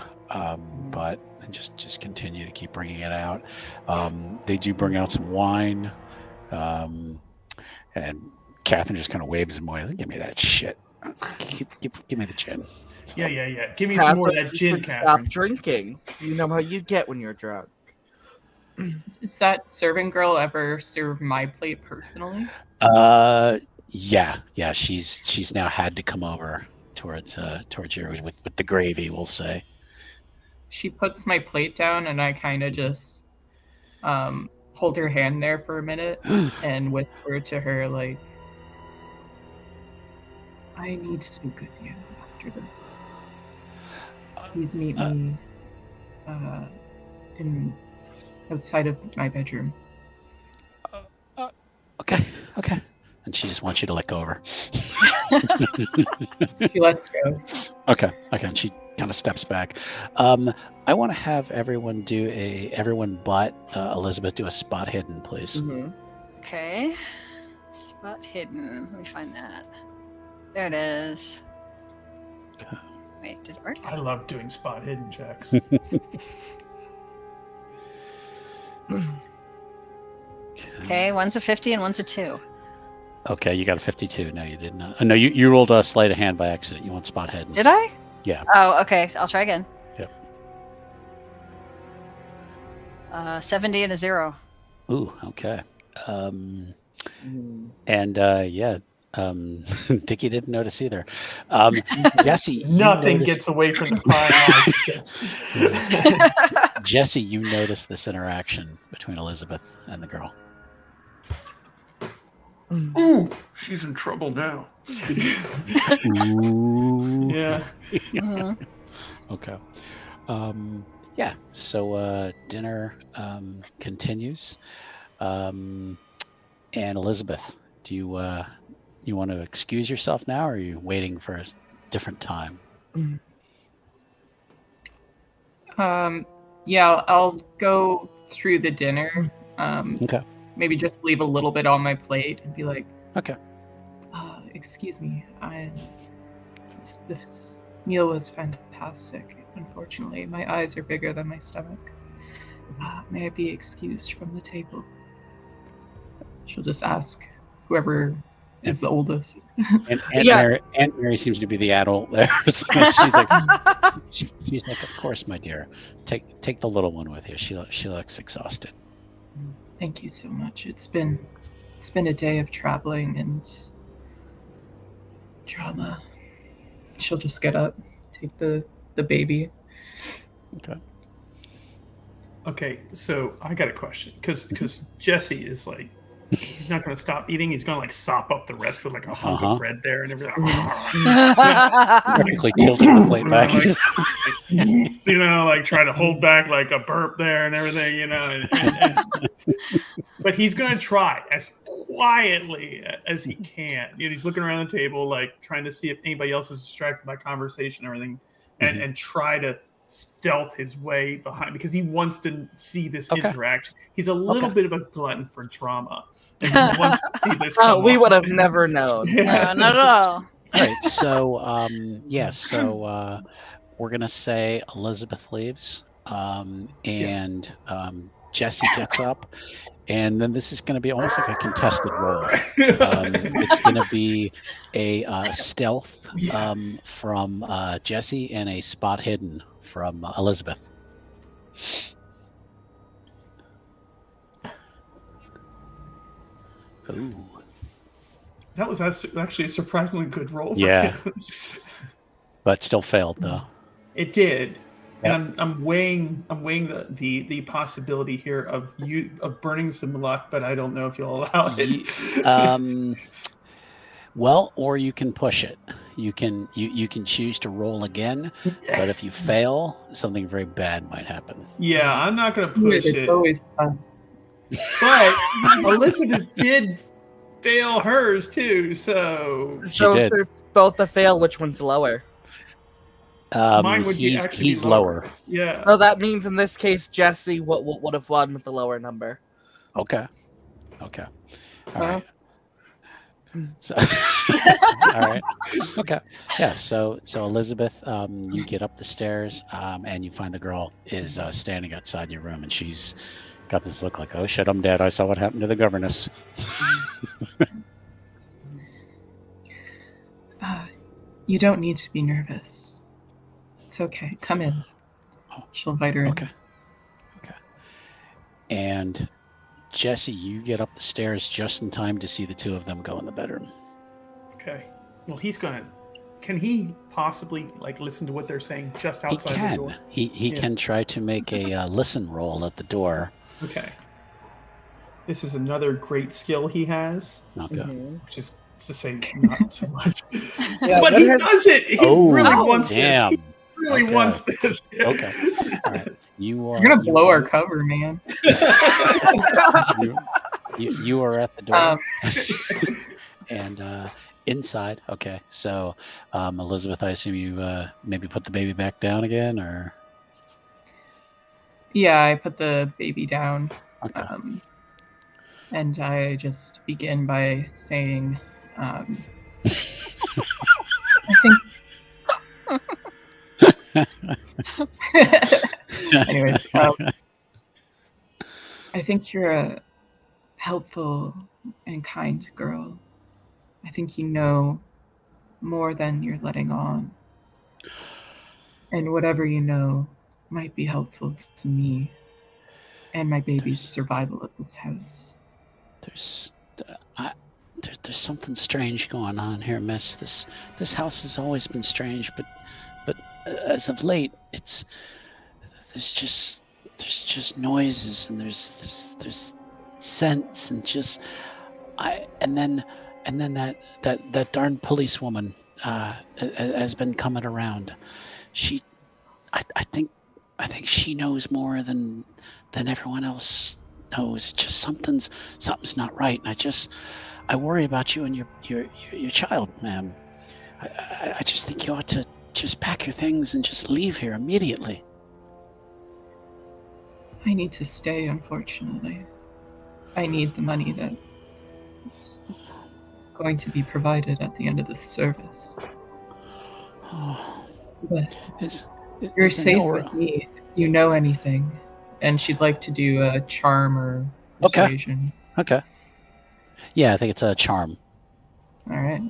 but just continue to keep bringing it out. They do bring out some wine, and Catherine just kind of waves them away. Give me that shit. Give me the gin. Yeah. Give me some more of that gin, Stop Catherine. drinking. You know how you get when you're drunk. Does that serving girl ever serve my plate personally? Yeah. She's now had to come over to towards yours with the gravy, we'll say. She puts my plate down, and I kind of just hold her hand there for a minute and whisper to her, like, I need to speak with you after this. Please meet me outside of my bedroom. Okay. And she just wants you to let go of her. She lets go. Okay. And she kind of steps back. I want to have everyone but Elizabeth do a spot hidden, please. Mm-hmm. Okay. Spot hidden. Let me find that. There it is. Okay. Wait, did it work? I love doing spot hidden checks. Okay, one's a 50 and one's a 2. Okay, you got a 52. No, you did not. No, you rolled a sleight of hand by accident. You want spot hidden. Did I? Yeah. Oh, okay. I'll try again. Yep. 70 and a 0. Ooh, okay. And Dickie didn't notice either. Jesse, Nothing gets away from the pile. Jesse, you noticed this interaction between Elizabeth and the girl. Ooh, she's in trouble now. Ooh. Yeah. Mhm. Okay. Yeah. So dinner continues. And Elizabeth, do you want to excuse yourself now, or are you waiting for a different time? Yeah, I'll go through the dinner. Okay. Maybe just leave a little bit on my plate and be like, Okay. excuse me, this meal was fantastic. Unfortunately, my eyes are bigger than my stomach. May I be excused from the table? She'll just ask whoever is the oldest. And Aunt Mary seems to be the adult there. So she's like, she's like, of course, my dear. Take the little one with you. She looks exhausted. Thank you so much. It's been a day of traveling and drama. She'll just get up, take the baby. Okay. Okay, so I got a question because Jesse is like, he's not going to stop eating. He's going to like sop up the rest with like a hunk of bread there and everything. Practically tilting the plate back. Like try to hold back like a burp there and everything, but he's going to try as quietly as he can. He's looking around the table, like trying to see if anybody else is distracted by conversation or anything, and try to stealth his way behind because he wants to see this interaction. He's a little bit of a glutton for drama. And he wants to see this we would have never known. Yeah. No, not at all. All right. So so we're gonna say Elizabeth leaves, and Jesse gets up, and then this is going to be almost like a contested roll. It's going to be a stealth from Jesse and a spot hidden from Elizabeth. Ooh. That was actually a surprisingly good roll. Yeah. But still failed though. It did. Yep. And I'm weighing the possibility here of burning some luck, but I don't know if you'll allow it. Well, or you can push it. You can choose to roll again, but if you fail, something very bad might happen. Yeah, I'm not going to push It's it. always fun. But Elizabeth did fail hers too, so did. If it's both a fail, which one's lower? mine would he's lower. Yeah. So that means in this case, Jesse would have won with the lower number. Okay. All right. So, all right. Okay. Yeah. So Elizabeth, you get up the stairs, and you find the girl is standing outside your room, and she's got this look like, oh shit, I'm dead. I saw what happened to the governess. You don't need to be nervous. It's okay. Come in. She'll invite her in. Okay. And Jesse, you get up the stairs just in time to see the two of them go in the bedroom. Okay. Well, he's gonna can he possibly like listen to what they're saying just He outside the can. door? He can try to make a listen roll at the door. Okay. This is another great skill he has, Okay. which is to say not so much. Yeah, but that he has- does it. He really wants damn. this. He really Okay. wants this. Okay. All right. You are. You're gonna blow our you- cover, man. you are at the door. And inside. Okay. So, Elizabeth, I assume you maybe put the baby back down again, or? Yeah, I put the baby down. Okay. And I just begin by saying, I think. Anyways, I think you're a helpful and kind girl. I think you know more than you're letting on. And whatever you know might be helpful to me and my baby's survival at this house. There's something strange going on here, Miss. This house has always been strange, but as of late, there's just noises, and there's scents, and then that darn policewoman has been coming around. I think she knows more than everyone else knows. Just something's not right, and I worry about you and your child, ma'am. I just think you ought to just pack your things and just leave here immediately. I need to stay, unfortunately. I need the money that is going to be provided at the end of this service. Oh, But you're safe with me if you know anything. And she'd like to do a charm or persuasion. Okay. Yeah, I think it's a charm. All right.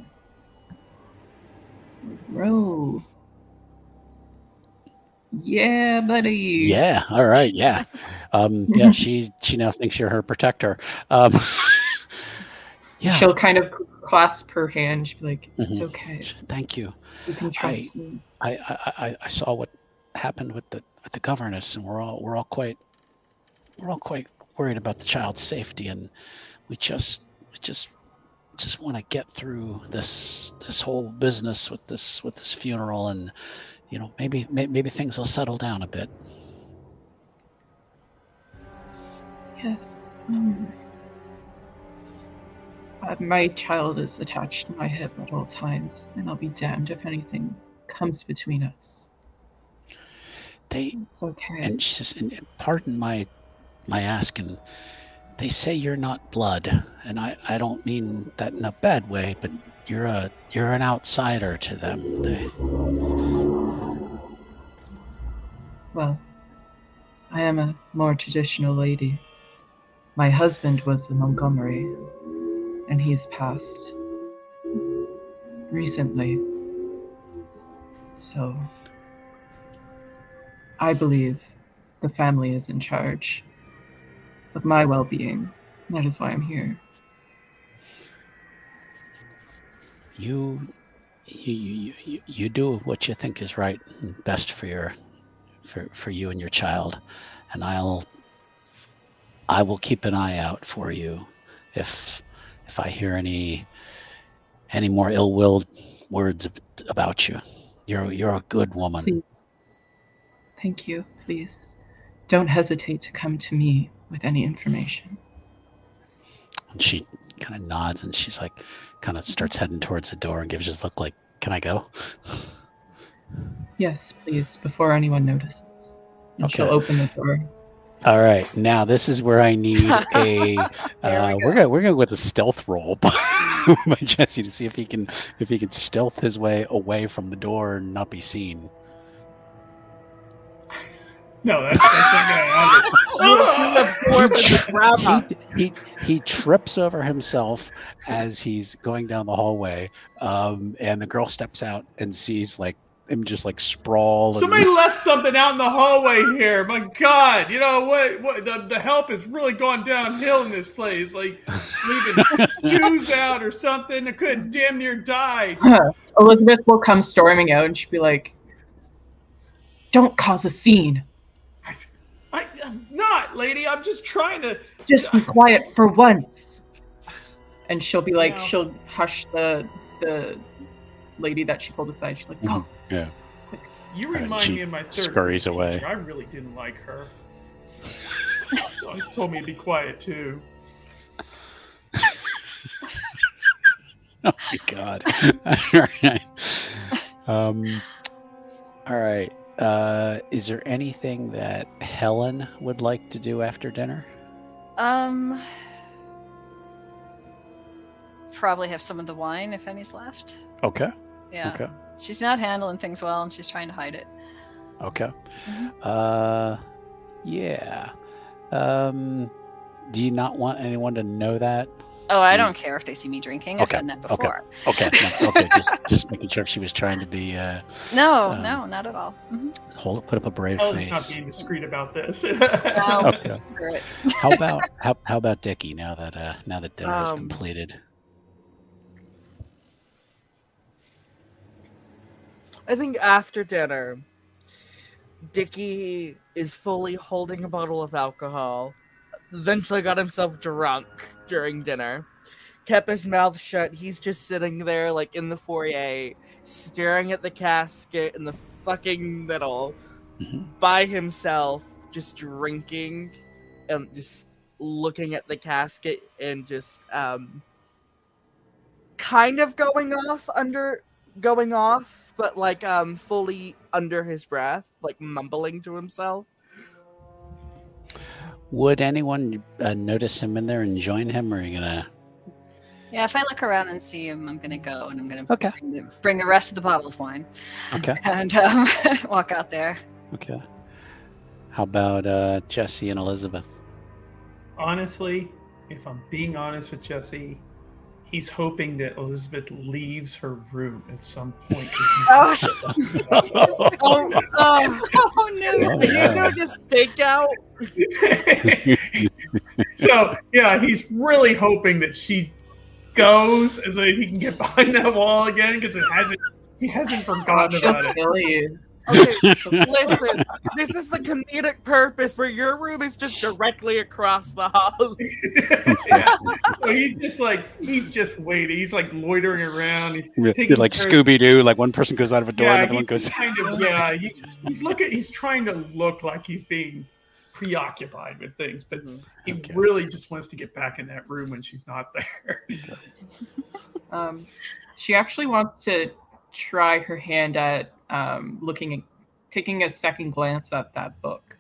Roll. Yeah, buddy. Yeah. All right. Yeah. Yeah. She now thinks you're her protector. Yeah. She'll kind of clasp her hand. She'll be like, "It's Mhm. okay. Thank you. You can trust me." I saw what happened with the governess, and we're all quite worried about the child's safety, and we just want to get through this whole business with this funeral, and maybe things will settle down a bit. Yes. My child is attached to my hip at all times, and I'll be damned if anything comes between us. It's okay. And she says, and pardon my asking, they say you're not blood, and I don't mean that in a bad way, but you're an outsider to them. Well, I am a more traditional lady. My husband was a Montgomery, and he's passed recently. So I believe the family is in charge of my well-being. That is why I'm here. You do what you think is right and best for you and your child, and I will keep an eye out for you if I hear any more ill-willed words about you. You're a good woman. Please. Thank you. Please don't hesitate to come to me with any information. And she kind of nods, and she's like, kind of starts heading towards the door and gives just a look like, "Can I go?" Yes, please, before anyone notices. And Okay. she'll open the door. All right, now this is where I need a. We're gonna go with a stealth roll by Jesse to see if he can stealth his way away from the door and not be seen. No, that's not gonna happen. He trips over himself as he's going down the hallway, and the girl steps out and sees like him just like sprawl. Somebody left something out in the hallway here. My God, you know what? The help has really gone downhill in this place. Like leaving shoes out or something. I could damn near die. Elizabeth will come storming out and she'll be like, "Don't cause a scene. I'm not, lady. I'm just trying to. Just be quiet for once." And she'll be like, No. she'll hush the lady that she pulled aside. She's like, "No." Yeah. You remind she me of my third scurries grade away. teacher. I really didn't like her. She always told me to be quiet too. Oh my God. All right. All right. Is there anything that Helen would like to do after dinner? Probably have some of the wine if any's left. Okay. Yeah. Okay. She's not handling things well, and she's trying to hide it. Okay. Mhm. Yeah. Do you not want anyone to know that? Oh, I don't care if they see me drinking. I've Okay, done that okay. before. Okay. No, okay. Just making sure if she was trying to be. No, not at all. Put up a brave Helen's face. not being discreet about this. No, Okay. screw it. How about Dickie now that dinner is completed? I think after dinner, Dickie is fully holding a bottle of alcohol. Eventually got himself drunk during dinner. Kept his mouth shut. He's just sitting there, like, in the foyer, staring at the casket in the fucking middle, by himself, just drinking, and just looking at the casket, and just, kind of going off, but, like, fully under his breath, like, mumbling to himself. Would anyone notice him in there and join him, or are you gonna? Yeah, if I look around and see him, I'm gonna go and I'm gonna Okay. bring the rest of the bottle of wine. Okay. And walk out there. Okay. How about Jesse and Elizabeth? Honestly, if I'm being honest with Jesse, he's hoping that Elizabeth leaves her room at some point. Oh, Oh no! oh no! Are you doing a stakeout? So yeah, he's really hoping that she goes so that he can get behind that wall again because he hasn't forgotten She'll about it. kill you. Okay, listen. This is the comedic purpose where your room is just directly across the hall. Yeah. So he's just waiting. He's like loitering around. He's You're taking like care of- Scooby Doo, like one person goes out of a door, Yeah, another one he's goes. just kind of he's trying to look like he's being preoccupied with things, but he Okay. really just wants to get back in that room when she's not there. She actually wants to try her hand at taking a second glance at that book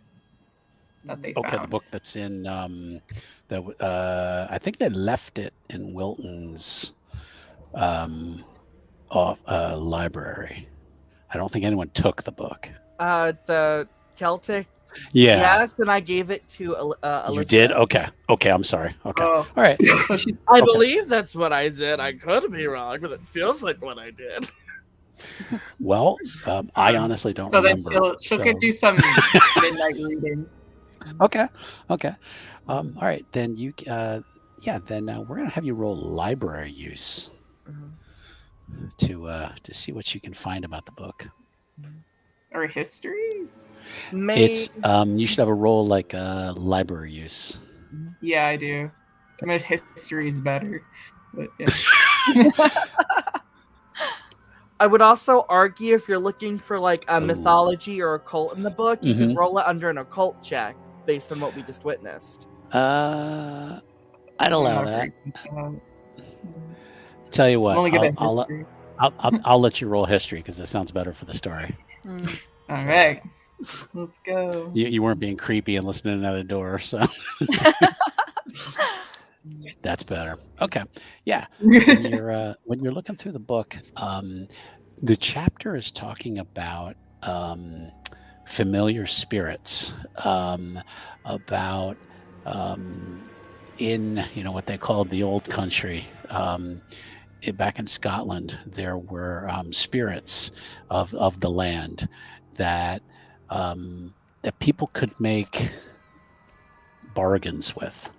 that they Okay, the found. book that's in I think they left it in Wilton's library. I don't think anyone took the book. The Celtic. Yeah. Yes, and I gave it to Elizabeth. You did? Okay. I'm sorry. Okay. Oh. All right. So she's I Okay. believe that's what I did. I could be wrong, but it feels like what I did. Well, I honestly don't so then remember. she'll so- get do some midnight reading. Okay. All right. Then you. Then we're gonna have you roll library use to see what you can find about the book. Or history? It's you should have a roll like library use. Yeah, I do. I mean, history is better. But yeah. I would also argue if you're looking for like a mythology or occult in the book, you can roll it under an occult check based on what we just witnessed. I'd allow that. Um, Tell you what, I'm only good at I'll history. I'll let you roll history because it sounds better for the story. All right. Let's go. You weren't being creepy and listening at the door, so that's better. Okay, yeah. When you're looking through the book, the chapter is talking about familiar spirits, about in what they called the old country, back in Scotland, there were spirits of the land that that people could make bargains with.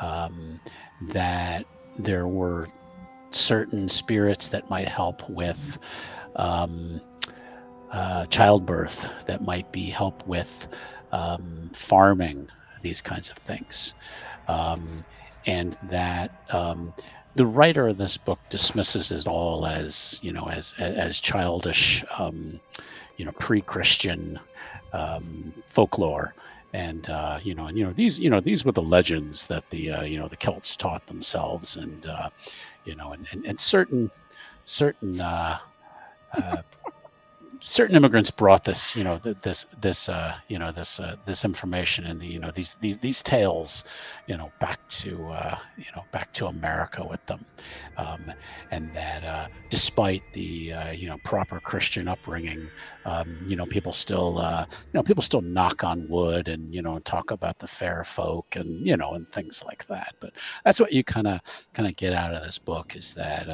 That there were certain spirits that might help with childbirth, that might be help with farming, these kinds of things, and that the writer of this book dismisses it all as as childish, pre-Christian folklore. And these were the legends that the Celts taught themselves, and and certain certain immigrants brought this this information and these tales back to America with them, and that despite the proper Christian upbringing, people still knock on wood and talk about the fair folk and and things like that. But that's what you kind of get out of this book, is that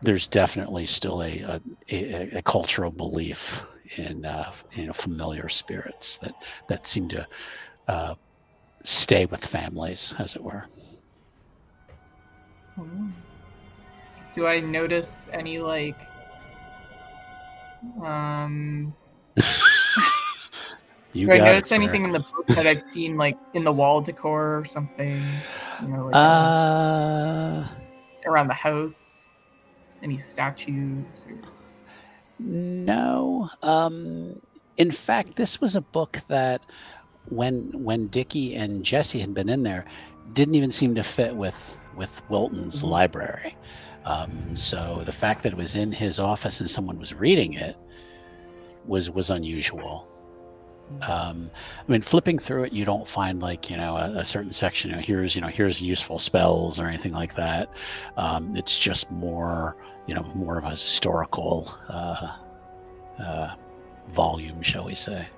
there's definitely still a cultural belief in familiar spirits that seem to stay with families, as it were. Do I notice any do I notice anything in the book that I've seen in the wall decor or something? Around the house? Any statues? No. In fact, this was a book that when Dickie and Jesse had been in there, didn't even seem to fit with Wilton's library. So the fact that it was in his office and someone was reading it was unusual. Flipping through it, you don't find a certain section. Here's useful spells or anything like that. It's just more of a historical volume, shall we say?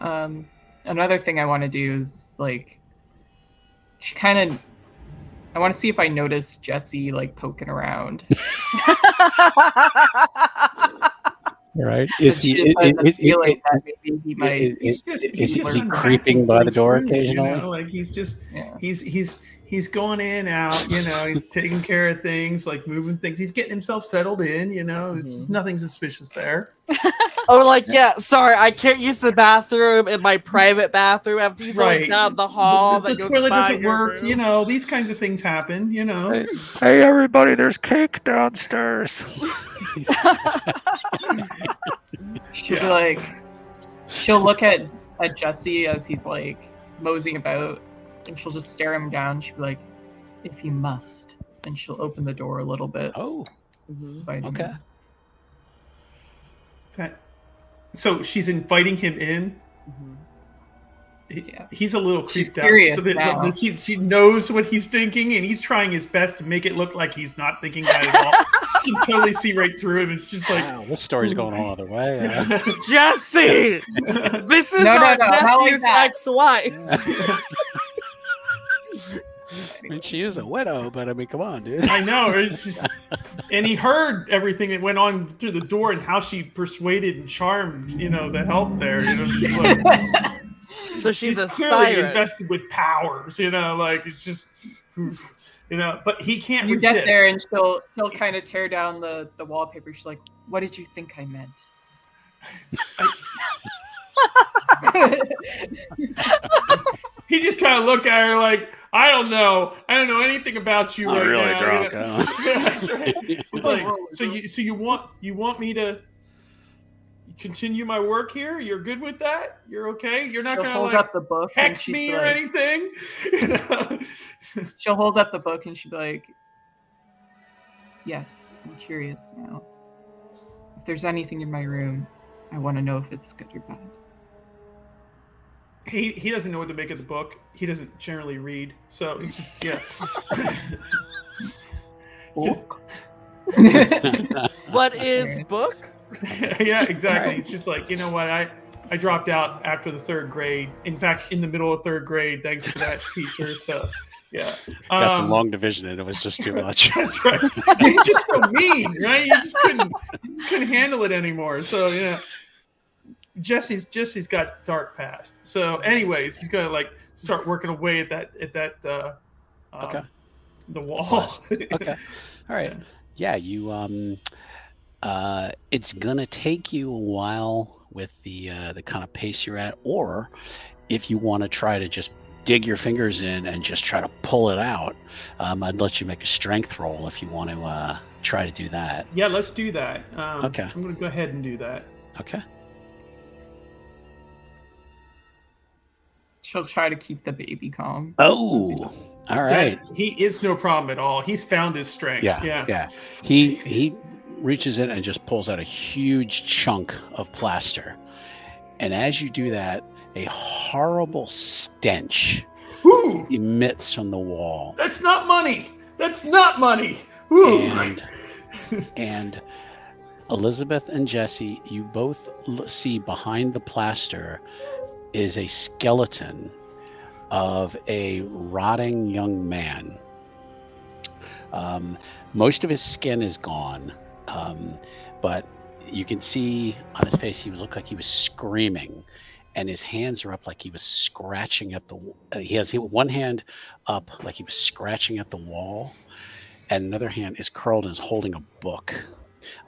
Okay. Another thing I want to do is I want to see if I notice Jesse poking around. Right? Is he creeping by the door occasionally? He's going in, out. He's taking care of things, moving things. He's getting himself settled in. It's just nothing suspicious there. Sorry, I can't use the bathroom in my private bathroom. I have to use it down the hall. The toilet doesn't work. These kinds of things happen. Hey, everybody! There's cake downstairs. She'll look at Jesse as he's moseying about, and she'll just stare him down. She'll be like, "If you must," and she'll open the door a little bit. Oh, okay. So she's inviting him in. He's a little creeped out. She knows what he's thinking, and he's trying his best to make it look like he's not thinking that at all. You can totally see right through him. It's just wow, this story's going all other way. Jesse, this is our nephew's ex-wife. She is a widow, but come on, dude. I know. It's just, and he heard everything that went on through the door and how she persuaded and charmed, the help there. So she's a clearly siren. invested with powers. It's just, but he can't. You resist. get there and she'll kind of tear down the wallpaper. She's like, "What did you think I meant?" He just kind of looked at her like, I don't know anything about you right really now. Drunk, Yeah, that's right. It's so you want me to continue my work here? You're good with that? You're okay? You're not going to hold up the book hex me or anything? She'll hold up the book and she'll be like, "Yes, I'm curious now. If there's anything in my room, I want to know if it's good or bad." He doesn't know what to make of the book. He doesn't generally read, so yeah. What is book? Yeah, exactly. It's just what I dropped out after the 3rd grade. In fact, in the middle of 3rd grade, thanks to that teacher. So, yeah. Got the long division, and it was just too much. That's right. You're just so mean, right? You just couldn't handle it anymore. So, yeah. Jesse's got dark past. So, anyways, he's gonna like start working away at that Okay. the wall. Okay. All right. Yeah, you it's gonna take you a while with the kind of pace you're at, or if you want to try to just dig your fingers in and just try to pull it out, I'd let you make a strength roll if you want to try to do that. Yeah, let's do that. Okay. I'm gonna go ahead and do that. Okay. She'll try to keep the baby calm. Oh, all right. He is no problem at all. He's found his strength. Yeah. He reaches in and just pulls out a huge chunk of plaster, and as you do that, a horrible stench Ooh, emits from the wall. that's not money. That's not money. Ooh. And Elizabeth and Jesse, you both see behind the plaster is a skeleton of a rotting young man. Most of his skin is gone, but you can see on his face he looked like he was screaming, and his hands are up like he was scratching at the. He has one hand up like he was scratching at the wall, and another hand is curled and is holding a book.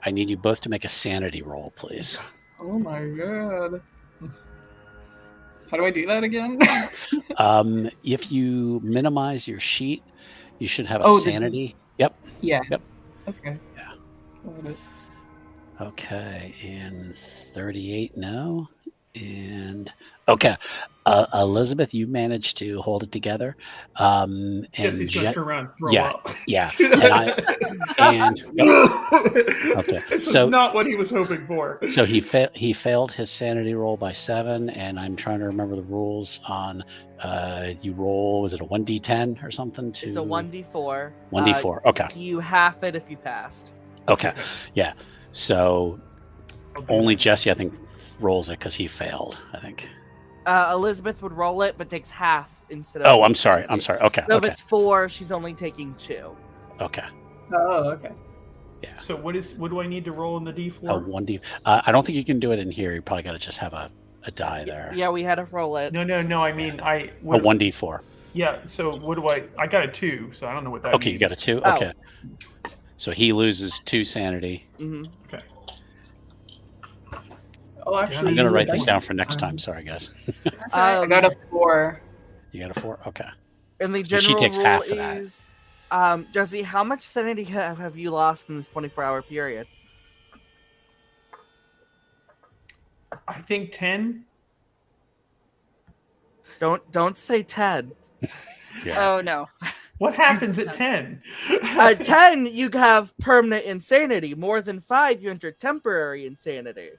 I need you both to make a sanity roll, please. Oh my god. How do I do that again? If you minimize your sheet, you should have a sanity. Yep. Yeah. Yep. Okay. Yeah. Got it. Okay, and 38 no. And okay, Elizabeth, you managed to hold it together. And Jesse's gonna turn around and throw up. Yeah. And okay. This so is not what he was hoping for. So he failed his sanity roll by 7, and I'm trying to remember the rules on. You roll, was it a 1d10 or something? It's a 1d4. 1d4. Okay. You half it if you passed. Okay. Yeah. So only Jesse, I think, rolls it because he failed, I think. Elizabeth would roll it, but takes half instead of. Oh, I'm sorry. Okay. So okay. if it's 4, she's only taking 2. Okay. Oh, okay. Yeah. So what do I need to roll in the D4? A 1d. I don't think you can do it in here. You probably got to just have a die there. Yeah, we had to roll it. No. I mean, A 1d4. Yeah. So what do I got a 2, so I don't know what that means. Okay, you got a 2. Oh. Okay. So he loses 2 sanity. Mm-hmm. Okay. Oh, actually, I'm gonna write this down for next time. Sorry, guys. That's all right. I got a 4. You got a 4. Okay. And the So general she takes rule half of that. is, Jesse, how much sanity have you lost in this 24-hour period? I think 10. Don't say 10. Yeah. Oh no. What happens at 10? At 10, you have permanent insanity. More than 5, you enter temporary insanity.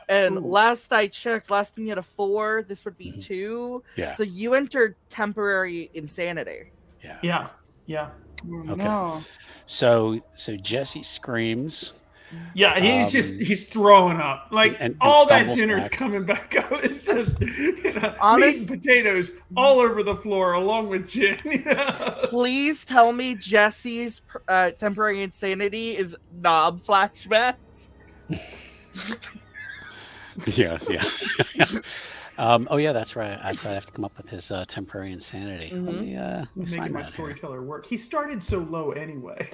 And Ooh. last I checked, last time you had a 4, this would be 2. Yeah. So you entered temporary insanity. Yeah. Yeah. Okay. No. So Jesse screams. Yeah, he's throwing up. Like and all that stumbles dinner's back. coming back up. It's just meat Honest- and potatoes all over the floor along with gin. Please tell me Jesse's temporary insanity is knob flashbacks. Yes. Yeah. Oh yeah, that's right. I have to come up with his temporary insanity. Let me Making find my that here. storyteller work. He started so low anyway.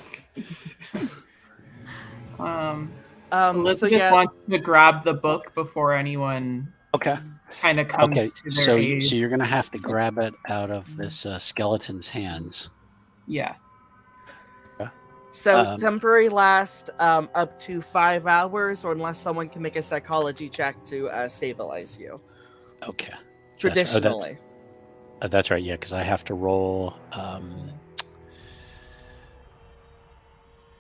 Elizabeth wants to grab the book before anyone Okay. kind of comes Okay. to their So aid. you're gonna have to grab it out of this skeleton's hands. Yeah. So temporary last up to 5 hours, or unless someone can make a psychology check to stabilize you. Okay. Traditionally. That's right. Yeah, because I have to roll.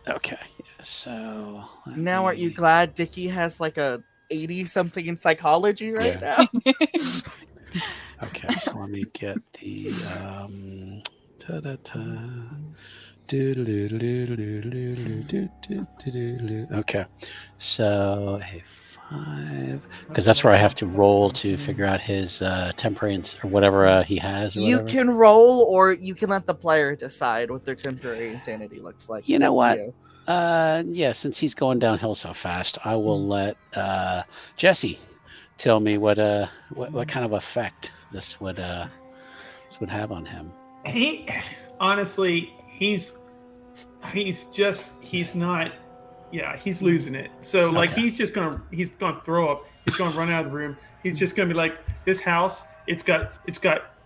Okay. Yeah, so Now, aren't you glad Dickie has like a 80-something in psychology right now? Okay, so let me get the Okay, so a Because that's where I have to roll to figure out his temporary or whatever he has. Or You whatever. can roll, or you can let the player decide what their temporary insanity looks like. You It's know up to what? you. Yeah, since he's going downhill so fast, I will let Jesse tell me what kind of effect this would have on him. He honestly, he's not. Yeah, he's losing it. So like Okay. he's gonna throw up. He's gonna run out of the room. He's just gonna be like, this house. It's got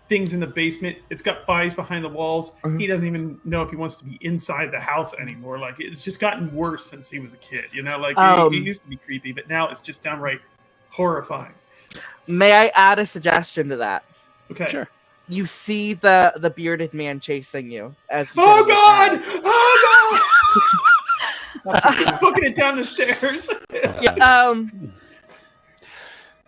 things in the basement. It's got bodies behind the walls. He doesn't even know if he wants to be inside the house anymore. Like it's just gotten worse since he was a kid. You know, like he used to be creepy, but now it's just downright horrifying. May I add a suggestion to that? Okay. Sure. You see the bearded man chasing you as you Oh get in God! the house. Oh God! Booking it down the stairs.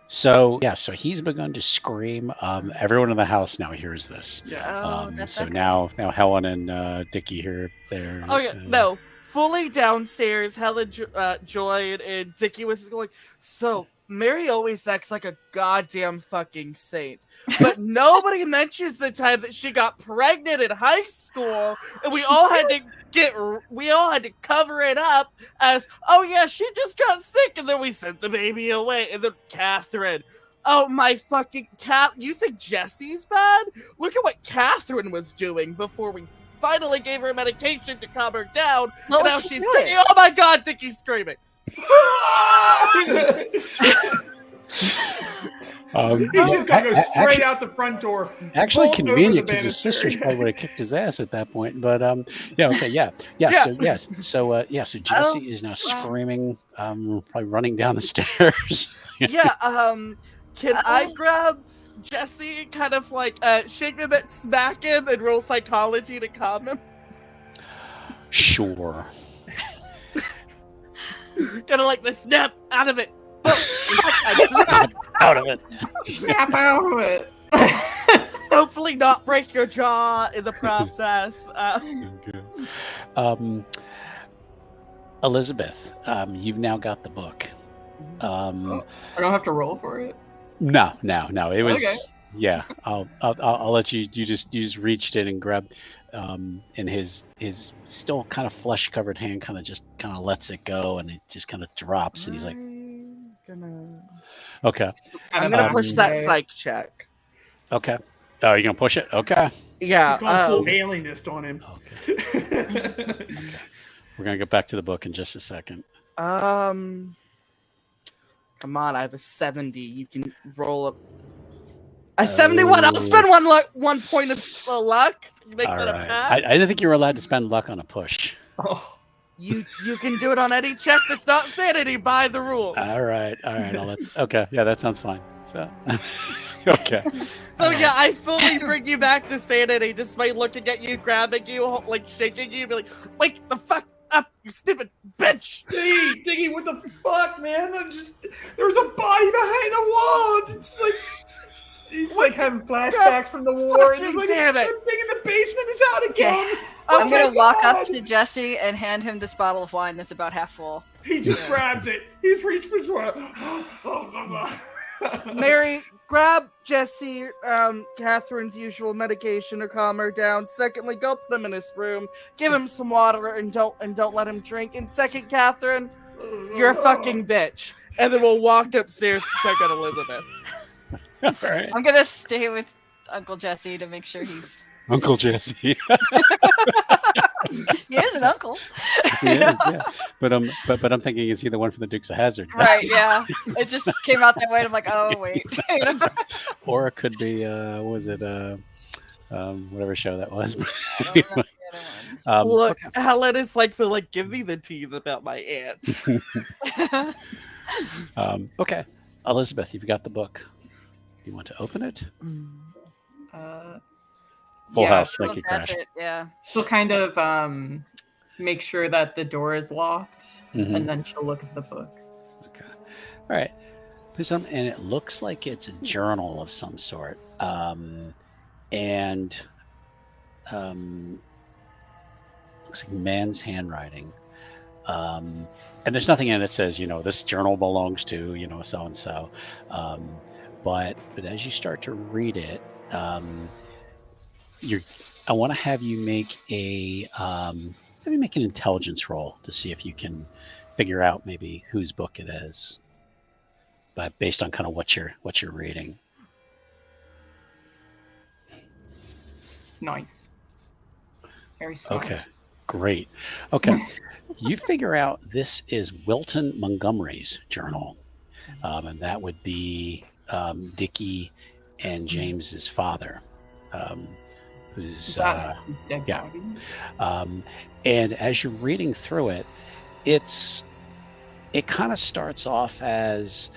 So he's begun to scream. Everyone in the house now hears this. Yeah. That's so okay. now Helen and Dickie here. There. Oh yeah, no. Fully downstairs, Helen, Joy, and Dickie was going, so Mary always acts like a goddamn fucking saint. But nobody mentions the time that she got pregnant in high school, and we all had to cover it up as, oh yeah, she just got sick, and then we sent the baby away. And then Catherine, oh my fucking you think Jesse's bad? Look at what Catherine was doing before we finally gave her medication to calm her down. What and was now she she's doing? screaming. Oh my God, Dickie's screaming. He just got to go straight out the front door. Actually, bolt over convenient the because his banister. sisters probably would have kicked his ass at that point. But So Jesse is now screaming, probably running down the stairs. Yeah, can I grab Jesse, kind of like shake him and smack him and roll psychology to calm him? Sure. Kind of like the snap out of it. Out of it. Snap out of it. Hopefully not break your jaw in the process. Okay. Elizabeth, you've now got the book. I don't have to roll for it. No. It was Okay. Yeah. I'll let you. You just reached in and grabbed, and his still kind of flesh covered hand kind of lets it go, and it just kind of drops, and he's like, okay. I'm gonna push that psych check. Okay. Oh, you're gonna push it? Okay. Yeah. He's going full alienist on him. Okay. We're gonna get back to the book in just a second. Come on, I have a 70. You can roll up a 71. I'll spend one point of luck to make All that a right. pass. I didn't think you were allowed to spend luck on a push. Oh. You can do it on any check that's not sanity by the rules. All right. Okay. Yeah, that sounds fine. So, okay. So yeah, I fully bring you back to sanity just by looking at you, grabbing you, like shaking you, be like, wake the fuck up, you stupid bitch! Diggy, what the fuck, man? There was a body behind the wall. It's like having flashbacks from the war. Fucking Like, damn it. The thing in the basement is out again. I'm gonna my walk up God. to Jesse and hand him this bottle of wine that's about half full. He just grabs it. He's reached for his wallet. Mary, grab Jesse, Catherine's usual medication to calm her down. Secondly, go put him in his room, give him some water, and don't let him drink. And second, Catherine, you're a fucking bitch. And then we'll walk upstairs to check on Elizabeth. All right. I'm gonna stay with Uncle Jesse to make sure he's. Uncle Jesse. He is an uncle. He is, yeah. But I'm thinking, is he the one from the Dukes of Hazzard? Right, yeah. It just came out that way, and I'm like, oh, wait. Or it could be, was it, whatever show that was. I don't remember the other ones. Look, Helen is like, give me the tease about my aunts. Okay. Elizabeth, you've got the book. You want to open it? Full house. Thank you, That's Crash. it, yeah. She'll kind of make sure that the door is locked, Mhm. and then she'll look at the book. Okay. All right. And it looks like it's a journal of some sort. And looks like man's handwriting. And there's nothing in it that says, this journal belongs to, so and so. But as you start to read it, I want to have you make an intelligence roll to see if you can figure out maybe whose book it is, but based on kind of what you're reading. Nice. Very smart. Okay, great. Okay, you figure out this is Wilton Montgomery's journal, and that would be Dickie and James's father, who's Dead yeah. body? And as you're reading through it, it kind of starts off as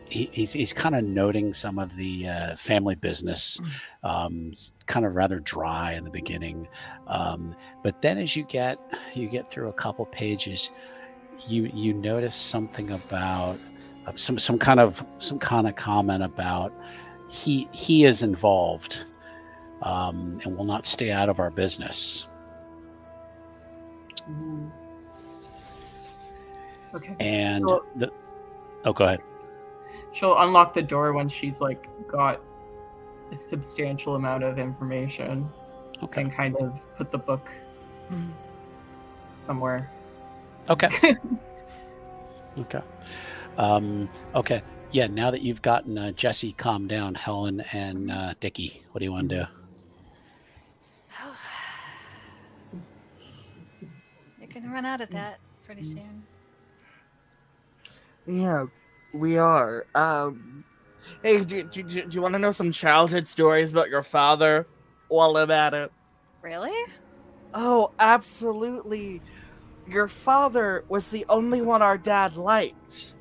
he's kind of noting some of the family business, kind of rather dry in the beginning, but then as you get through a couple pages, you notice something about some kind of comment about he is involved, and will not stay out of our business. Ooh. Okay. And So go ahead. she'll unlock the door once she's like got a substantial amount of information, Okay. and kind of put the book somewhere. Okay. Okay. Okay. Yeah. Now that you've gotten Jesse calmed down, Helen and Dickie, what do you want to do? You're gonna run out of that pretty soon. Yeah, we are. Hey, do you want to know some childhood stories about your father while I'm at it? Really? Oh, absolutely. Your father was the only one our dad liked.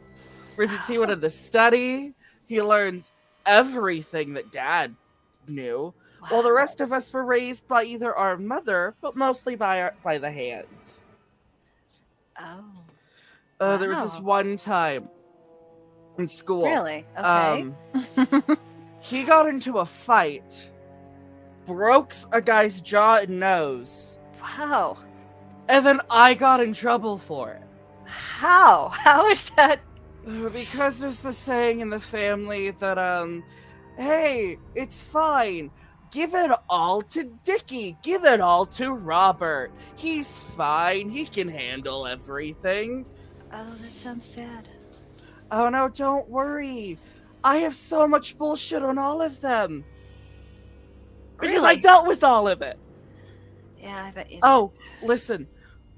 Because he went to the study, he learned everything that dad knew, while the rest of us were raised by either our mother, but mostly by the hands. Oh. There was this Wow. one time in school. Really? Okay. He got into a fight, broke a guy's jaw and nose, Wow. and then I got in trouble for it. How? How is that? Because there's this saying in the family that, hey, it's fine. Give it all to Dickie. Give it all to Robert. He's fine. He can handle everything. Oh, that sounds sad. Oh no, don't worry. I have so much bullshit on all of them. Because I Really? dealt with all of it. Yeah, I bet you. Oh, listen.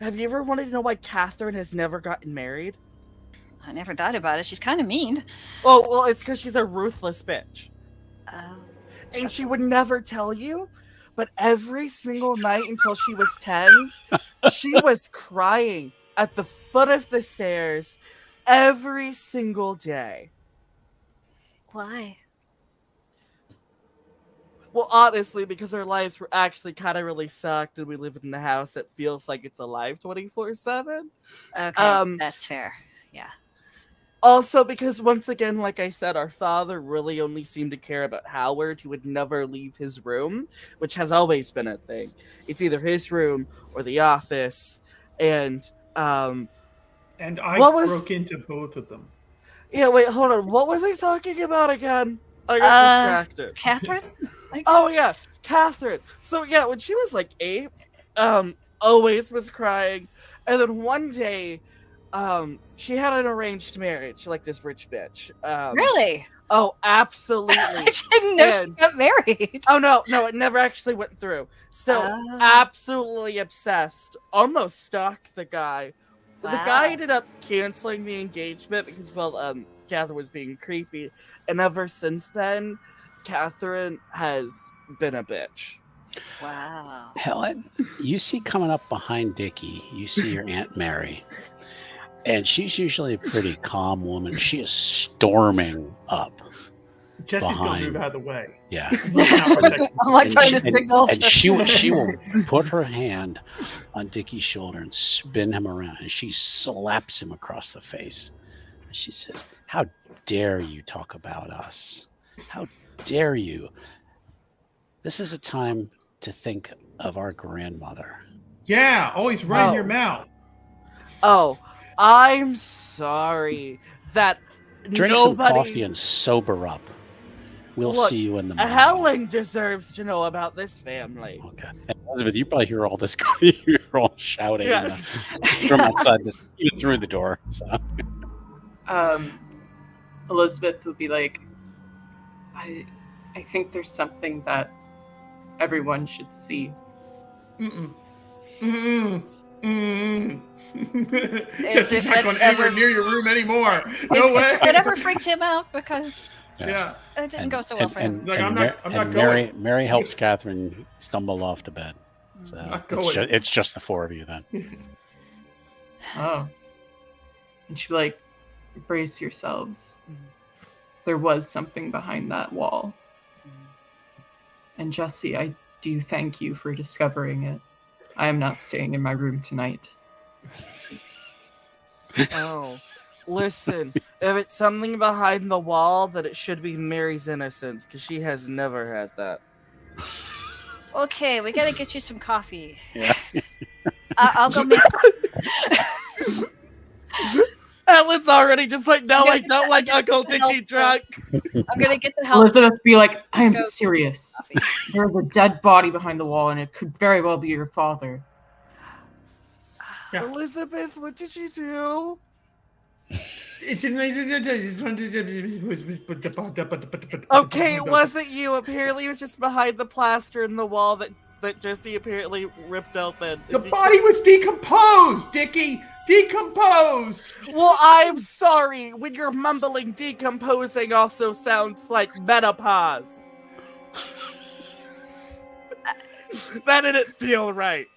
Have you ever wanted to know why Catherine has never gotten married? I never thought about it. She's kind of mean. Oh, well, it's because she's a ruthless bitch. Oh. And she would never tell you, but every single night until she was 10, she was crying at the foot of the stairs every single day. Why? Well, honestly, because our lives were actually kind of really sucked, and we live in a house that feels like it's alive 24/7. Okay, that's fair. Yeah. Also, because once again, like I said, our father really only seemed to care about Howard, who would never leave his room, which has always been a thing. It's either his room or the office, and And I What was- broke into both of them. yeah. Wait, hold on. What was I talking about again? I got distracted. Catherine? Oh yeah, Catherine. So yeah, when she was like 8, always was crying, and then one day, she had an arranged marriage, like this rich bitch. Really? Oh, absolutely. I didn't know she And- got married. Oh no, it never actually went through. So Oh. absolutely obsessed, almost stalked the guy. The guy Wow. ended up canceling the engagement because, Catherine was being creepy, and ever since then, Catherine has been a bitch. Wow. Helen, you see coming up behind Dickie, you see your Aunt Mary. And she's usually a pretty calm woman. She is storming up. Jesse's going to Behind. move out of the way. Yeah. Not protecting. I'm like And trying she- to signal. And she will put her hand on Dickie's shoulder and spin him around, and she slaps him across the face. And she says, "How dare you talk about us? How dare you? This is a time to think of our grandmother. Yeah, always run Oh. your mouth. Oh, I'm sorry that Drink some nobody. coffee and sober up. We'll Look, see you in the morning. Helen deserves to know about this family. Okay. And Elizabeth, you probably hear all this. You're all shouting Yes. from outside, even through the door. So. Elizabeth would be like, I think there's something that everyone should see. Jesse's not going ever near your room anymore. No way. Is whatever freaks him out because Yeah. it didn't go so well for him. Like, I'm not Mary, going. Mary helps Catherine stumble off to bed. So Not going. it's just the four of you then. Oh. And she'd be like, brace yourselves. There was something behind that wall. And Jesse, I do thank you for discovering it. I am not staying in my room tonight. Oh, listen, if it's something behind the wall, that it should be Mary's innocence, because she has never had that. Okay, we gotta get you some coffee. Yeah. I'll go make. Helen's already just like, no, I don't like Uncle Dickie drunk. I'm gonna get the help. Elizabeth be like, I am Go serious. coffee. There's a dead body behind the wall, and it could very well be your father. Yeah. Elizabeth, what did you do? Okay, it wasn't you. Apparently, it was just behind the plaster in the wall that Jesse apparently ripped open. The body was decomposed, Dickie. Decomposed. Well, I'm sorry. When you're mumbling, decomposing also sounds like menopause. That didn't feel right.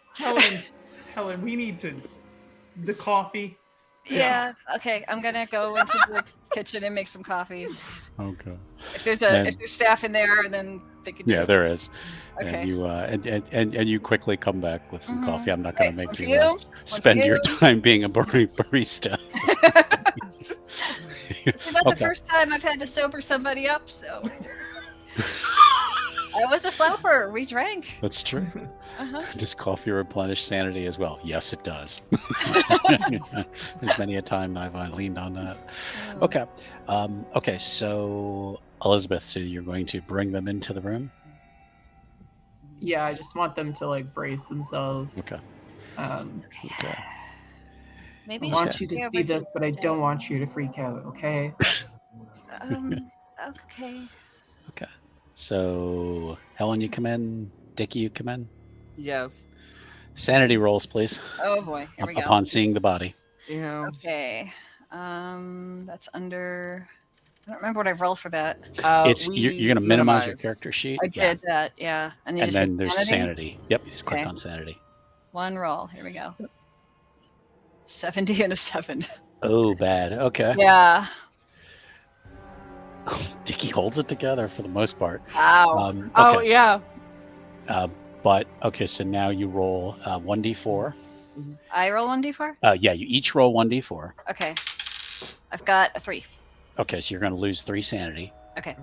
Helen, we need the coffee. Yeah. Okay, I'm gonna go into the kitchen and make some coffee. Okay. If there's staff in there, then they could. Yeah, there is. Okay. And you and you quickly come back with some coffee. I'm not going to Okay, make one you for you, spend one for your you. time being a barista. It's not Okay. the first time I've had to sober somebody up, so. I was a flapper. We drank. That's true. Uh-huh. Does coffee replenish sanity as well? Yes, it does. There's many a time I've leaned on that. Okay. Okay, so Elizabeth, so you're going to bring them into the room? Yeah, I just want them to like brace themselves. Okay. Okay. Maybe I you want should you stay to over see this, here. but I don't want you to freak out, okay? Okay. Okay. So Helen, you come in. Dickie, you come in. Yes. Sanity rolls, please. Oh boy. Here we go. Upon seeing the body. Yeah. Okay. That's under. I don't remember what I rolled for that. You're going to minimize your character sheet. I did that, yeah. And you And just then hit there's sanity. Yep, you just click Okay. on sanity. One roll. Here we go. 70 and a 7. Oh, bad. Okay. Yeah. Dickie holds it together for the most part. Wow. Okay. Oh, yeah. But okay, so now you roll 1d4. I roll 1d4? Yeah, you each roll 1d4. Okay. I've got a 3. Okay, so you're going to lose 3 sanity. Okay.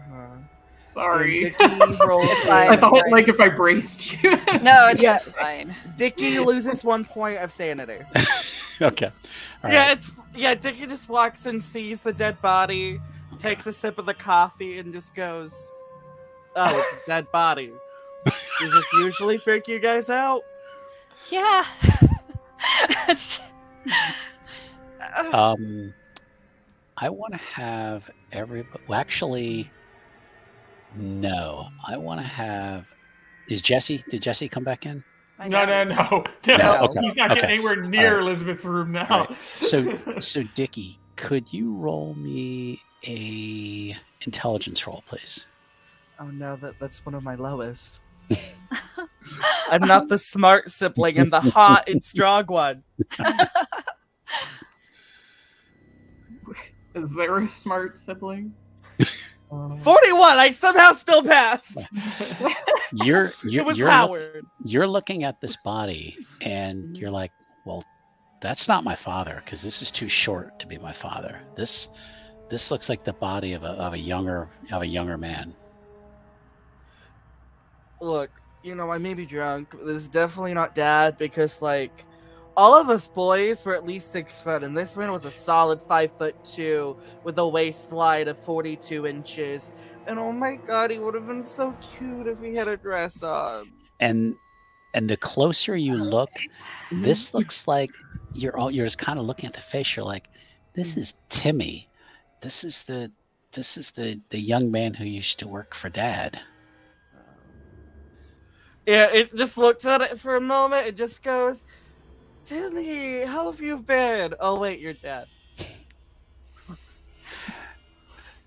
Sorry. And Dickie rolls It's fine. I thought like if I braced you. No, it's Yeah. fine. Dickie loses 1 point of sanity. Okay. All Yeah, right. Dickie just walks and sees the dead body, takes a sip of the coffee, and just goes, "Oh, it's a dead body. Does this usually freak you guys out?" Yeah. It's- I want to have everybody. Well, actually, no. I want to have. Did Jesse come back in? I No. doubt Okay. He's not Okay. getting anywhere near All right. Elizabeth's room now. All right. So Dickie, could you roll me a intelligence roll, please? Oh no, that's one of my lowest. I'm not the smart sibling. I'm the hot and strong one. Is there a smart sibling? 41. I somehow still passed. You're It was you're Howard. you're looking at this body and you're like, well, that's not my father because this is too short to be my father. This looks like the body of a younger man. Look, I may be drunk. But this is definitely not Dad because, like, all of us boys were at least 6 foot, and this man was a solid 5'2" with a waistline of 42 inches. And oh my God, he would have been so cute if he had a dress on. And the closer you look, this looks like you're just kind of looking at the face. You're like, this is Timmy. This is the young man who used to work for Dad. Yeah, it just looks at it for a moment. It just goes, Timmy, how have you been? Oh wait, you're Dad.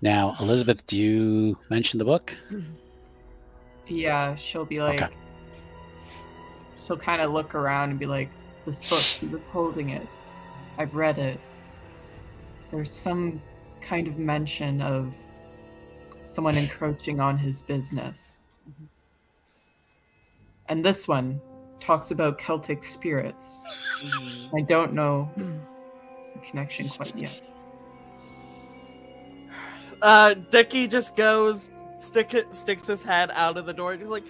Now, Elizabeth, do you mention the book? Yeah, she'll be like, Okay. she'll kind of look around and be like, this book, he was holding it. I've read it. There's some kind of mention of someone encroaching on his business. And this one talks about Celtic spirits. I don't know the connection quite yet. Dickie just goes, sticks his head out of the door, and he's like,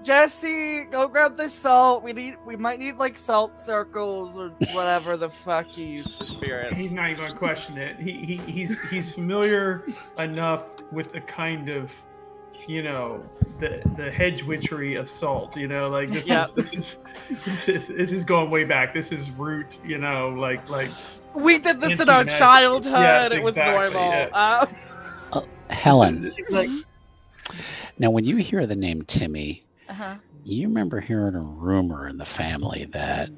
Jesse, go grab the salt. We might need like salt circles or whatever the fuck you use for spirits. He's not even gonna question it. He's familiar enough with the kind of, the hedge witchery of salt. Like this is going way back. This is root. Like we did this in our childhood. Yes, it was exactly, normal. yeah. Helen, Like, now when you hear the name Timmy, Uh-huh. you remember hearing a rumor in the family that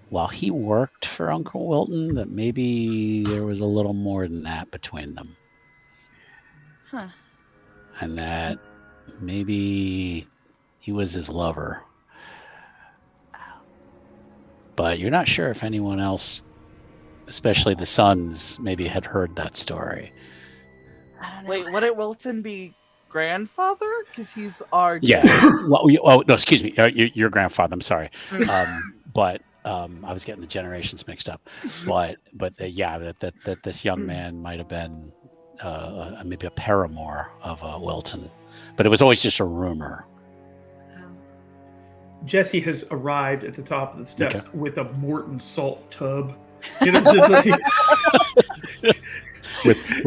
while he worked for Uncle Wilton, that maybe there was a little more than that between them. Huh. And that maybe he was his lover. But you're not sure if anyone else, especially the sons, maybe had heard that story. I don't know. Wait, wouldn't Wilton be grandfather? Because he's our Yeah. dad. No, excuse me. Your grandfather. I'm sorry. Mm. But I was getting the generations mixed up. But that this young man might have been maybe a paramour of Wilton, but it was always just a rumor. Jesse has arrived at the top of the steps with a Morton salt tub. Just like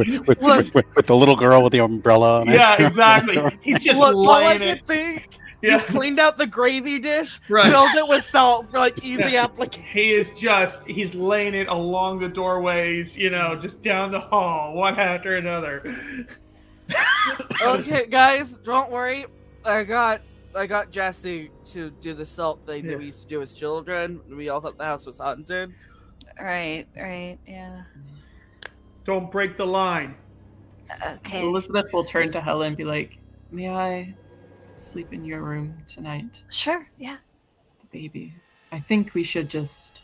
with the little girl with the umbrella. Yeah, exactly. He's just laying it. You cleaned out the gravy dish, Right. filled it with salt for like easy application. He's laying it along the doorways, just down the hall, one after another. Okay, guys, don't worry. I got Jesse to do the salt thing that we used to do as children. We all thought the house was haunted. Right, yeah. Don't break the line. Okay. Elizabeth will turn to Helen and be like, may I sleep in your room tonight? Sure, yeah. The baby. I think we should just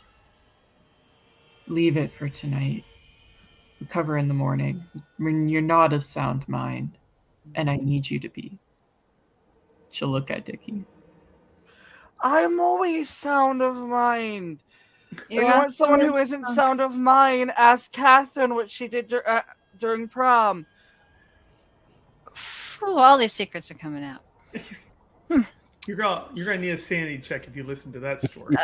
leave it for tonight. Recover in the morning. When you're not of sound mind, and I need you to be. She'll look at Dickie. I'm always sound of mind. You're If you want not someone sound who of isn't mind. sound of mind, ask Catherine what she did during prom. Ooh, all these secrets are coming out. You're gonna need a sanity check if you listen to that story.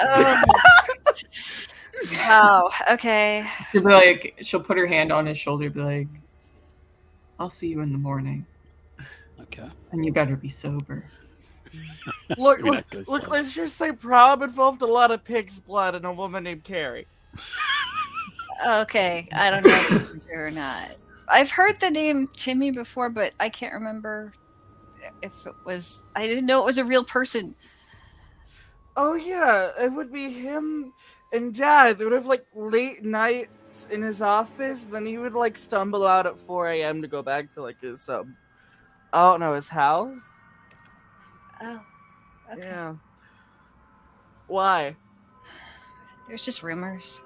Wow. Okay. She'll put her hand on his shoulder and be like, I'll see you in the morning. Okay. And you better be sober. Look, let's just say prom involved a lot of pig's blood and a woman named Carrie. Okay. I don't know if it's true or not. I've heard the name Timmy before, but I can't remember if it was. I didn't know it was a real person. Oh yeah, it would be him and Dad. They would have like late nights in his office. Then he would like stumble out at 4 a.m. to go back to like his I don't know, his house. Oh. Okay. Yeah. Why? There's just rumors.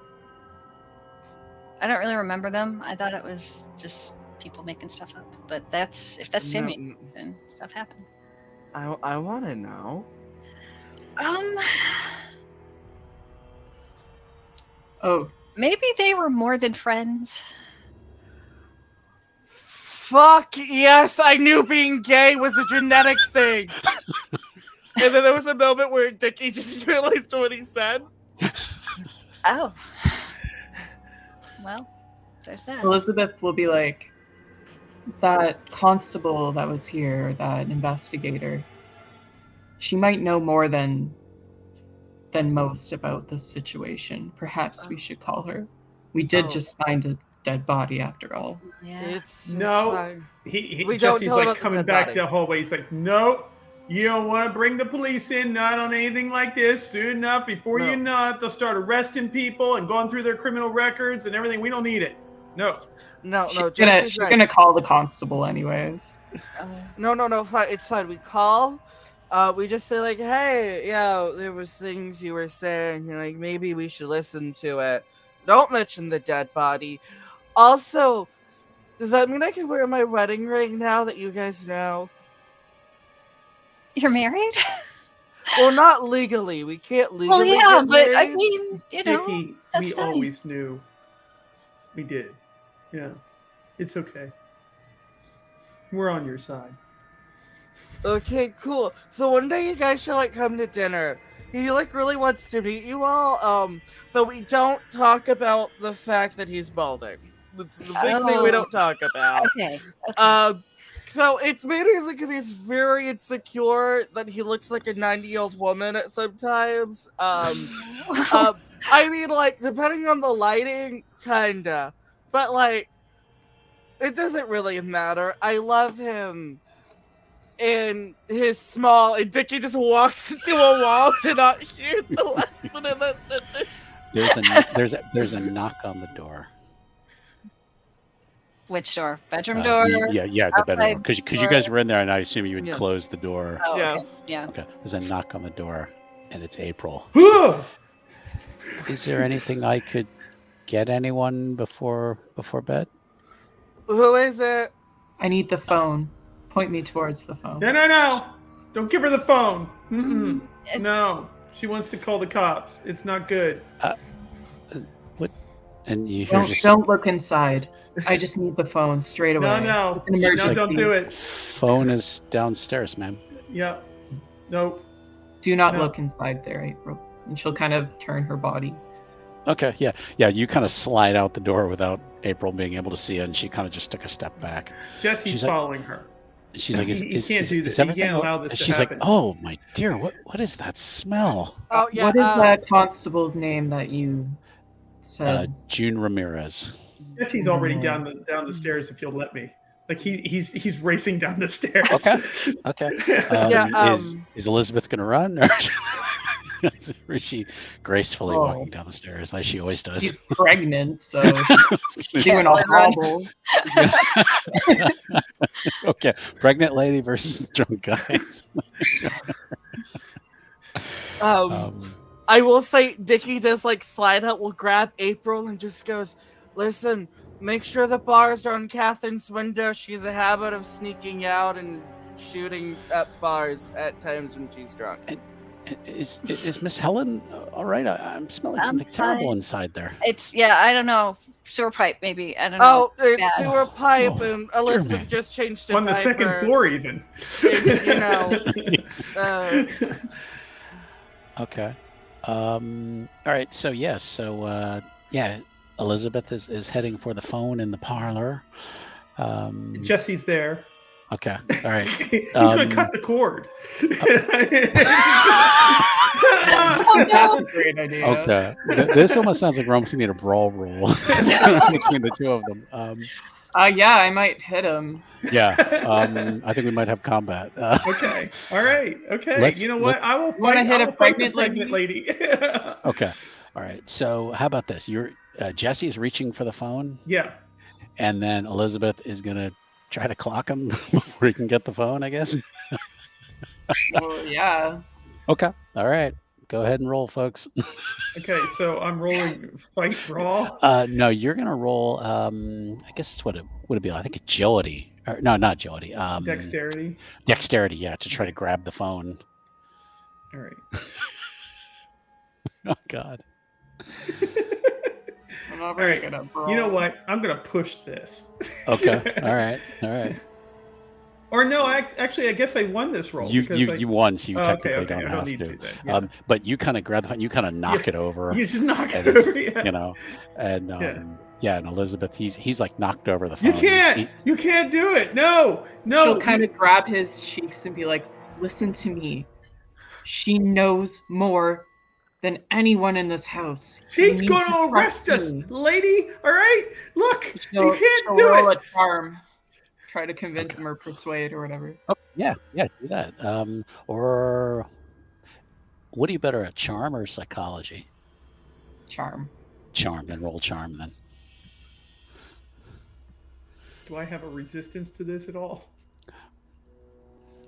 I don't really remember them. I thought it was just people making stuff up. But if that's Timmy, No, then stuff happened. I want to know. Oh, Maybe they were more than friends. Fuck yes, I knew being gay was a genetic thing. And then there was a moment where Dickie just realized what he said. Oh. Well, there's that. Elizabeth will be like, that constable that was here, that investigator, she might know more than most about this situation. Perhaps we should call her. We did just find a dead body after all. Yeah. It's No. fine. We don't Jesse's tell about like the coming dead back body. the hallway. He's like, no, you don't want to bring the police in, not on anything like this. Soon enough, before you know it, they'll start arresting people and going through their criminal records and everything. We don't need it. No. No, She's gonna call the constable anyways. No, fine. It's fine. We call. We just say like, hey, yeah, there was things you were saying, like maybe we should listen to it. Don't mention the dead body. Also, does that mean I can wear my wedding ring now that you guys know? You're married? Well, not legally. We can't legally. Well, yeah, get but I married. mean, you know, Dickie, that's we nice. always knew. We did. Yeah. It's okay. We're on your side. Okay, cool. So one day you guys should like come to dinner. He like really wants to meet you all. But we don't talk about the fact that he's balding. That's the big thing we don't talk about. Okay. So it's mainly because he's very insecure that he looks like a 90-year-old woman at sometimes. I mean, like depending on the lighting, kinda, but like it doesn't really matter. I love him. And his small, and Dickie just walks into a wall to not hear the last bit of that sentence. There's a knock on the door. Which door? Bedroom door? Yeah, the bedroom door. Because you guys were in there, and I assume you would Yeah. close the door. Oh, Yeah. okay. Yeah. Okay, there's a knock on the door, and it's April. Whoa! Is there anything I could get anyone before bed? Who is it? I need the phone. Point me towards the phone. No. Don't give her the phone. Mm-mm. No. She wants to call the cops. It's not good. What? And you hear Don't look inside. I just need the phone straight away. No. It's an emergency. No, don't do it. phone is downstairs, ma'am. Yeah. Nope. Do not No. look inside there, April. And she'll kind of turn her body. Okay, yeah. You kind of slide out the door without April being able to see it, and she kind of just took a step back. Jesse's She's like- following her. She's like, He can't do this. He everything can't o-" allow this to She's happen. like, oh my dear, what is that smell? Oh yeah. What is that constable's name that you said? June Ramirez. Jesse's already down the stairs. If you'll let me. Like he's racing down the stairs. Okay. Yeah, Is Elizabeth gonna run, or is she gracefully walking down the stairs like she always does? She's pregnant, so she's Yeah, doing a run. hobble. Okay, pregnant lady versus drunk guys. I will say Dickie does like slide out, will grab April and just goes, listen, make sure the bars are on Catherine's window. She has a habit of sneaking out and shooting at bars at times when she's drunk. Is Miss Helen all right? I'm smelling I'm something terrible fine. inside there. I don't know. Sewer pipe, maybe. I don't know. Oh, it's Yeah. sewer pipe, Oh, and Elizabeth man. just changed the On the second diaper. floor, even. And, you know, Okay. All right. So Elizabeth is heading for the phone in the parlor. Jesse's there. Okay. All right. He's gonna cut the cord. That's a great idea. Okay. This almost sounds like we're almost gonna need a brawl roll between the two of them. Yeah, I might hit him. Yeah. I think we might have combat. Okay. All right. Okay. Let's- You know what? I will wanna fight. hit I a will fight the pregnant lady. Okay. All right. So how about this? Jesse's reaching for the phone, Yeah. and then Elizabeth is gonna try to clock him before he can get the phone, I guess. Well, yeah. Okay. All right. Go ahead and roll, folks. Okay. So I'm rolling fight brawl. No, you're gonna roll. I guess it's what it would be. I think agility. Or, no, not agility. Dexterity. Dexterity. Yeah, to try to grab the phone. All right. Oh God. I'm not All very right. good at brawl. You know what? I'm gonna push this. Okay. All right. All right. Or no, actually, I guess I won this roll. You won, so you technically okay. don't I have need to. then. Yeah. But you kind of grab the phone, you kind of knock it over. You just knock it and over, yeah. You know, and and Elizabeth, he's like knocked over the You phone. can't. You can't do it. No. She'll kind of grab his cheeks and be like, "Listen to me. She knows more than anyone in this house. She's going to arrest us, lady. All right? Look, you can't do roll it. A charm. Try to convince him or persuade or whatever. Oh, yeah, do that. Or what are you better at, charm or psychology? Charm. Then roll charm then. Do I have a resistance to this at all?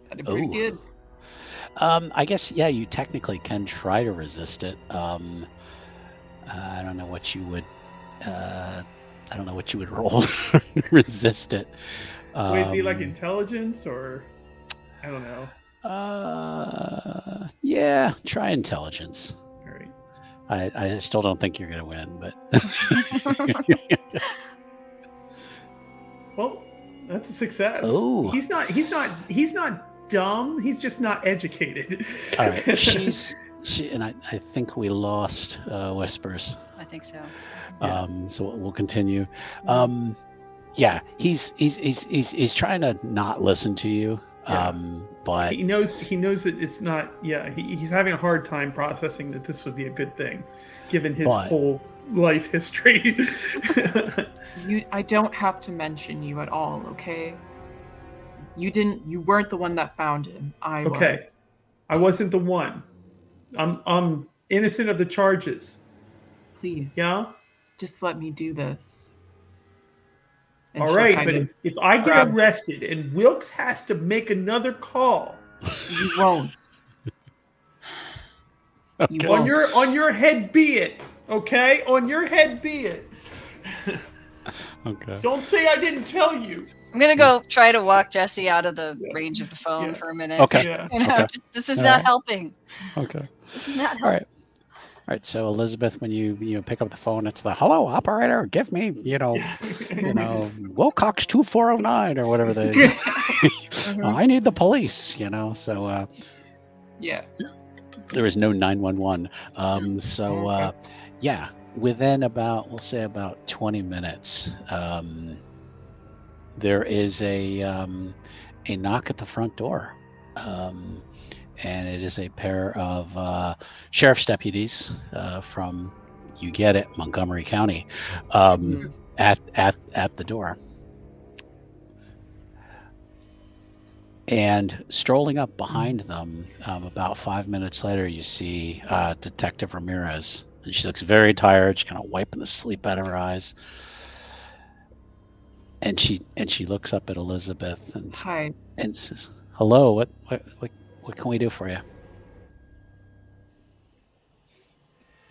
That'd be pretty good. I guess, you technically can try to resist it. I don't know what you would roll to resist it. Would it be like intelligence or I don't know. Try intelligence. All right. I still don't think you're gonna win, but well, that's a success. Oh, he's not dumb. He's just not educated. All right, and I think we lost Whispers. I think so. So we'll continue. He's trying to not listen to you. But he knows that it's not. Yeah, he's having a hard time processing that this would be a good thing, given his whole life history. I don't have to mention you at all, okay? You weren't the one that found him. I was. I wasn't the one. I'm innocent of the charges. Please. Yeah? Just let me do this. And all right, but if I get arrested and Wilkes has to make another call, you won't. Okay. You won't. On your head be it. Okay? On your head be it. Okay. Don't say I didn't tell you. I'm gonna go try to walk Jesse out of the range of the phone for a minute. Okay. Yeah. This is not helping. Okay. This is not helping. All right. So Elizabeth, when you pick up the phone, it's the hello operator. Give me Wilcox 2409 or whatever they. I need the police. So. Yeah. There is no 911. Within about 20 minutes, there is a knock at the front door, and it is a pair of sheriff's deputies from, you get it, Montgomery County, at the door. And strolling up behind them, about 5 minutes later, you see Detective Ramirez. And she looks very tired. She's kind of wiping the sleep out of her eyes. And she looks up at Elizabeth and says, "Hello, what can we do for you?"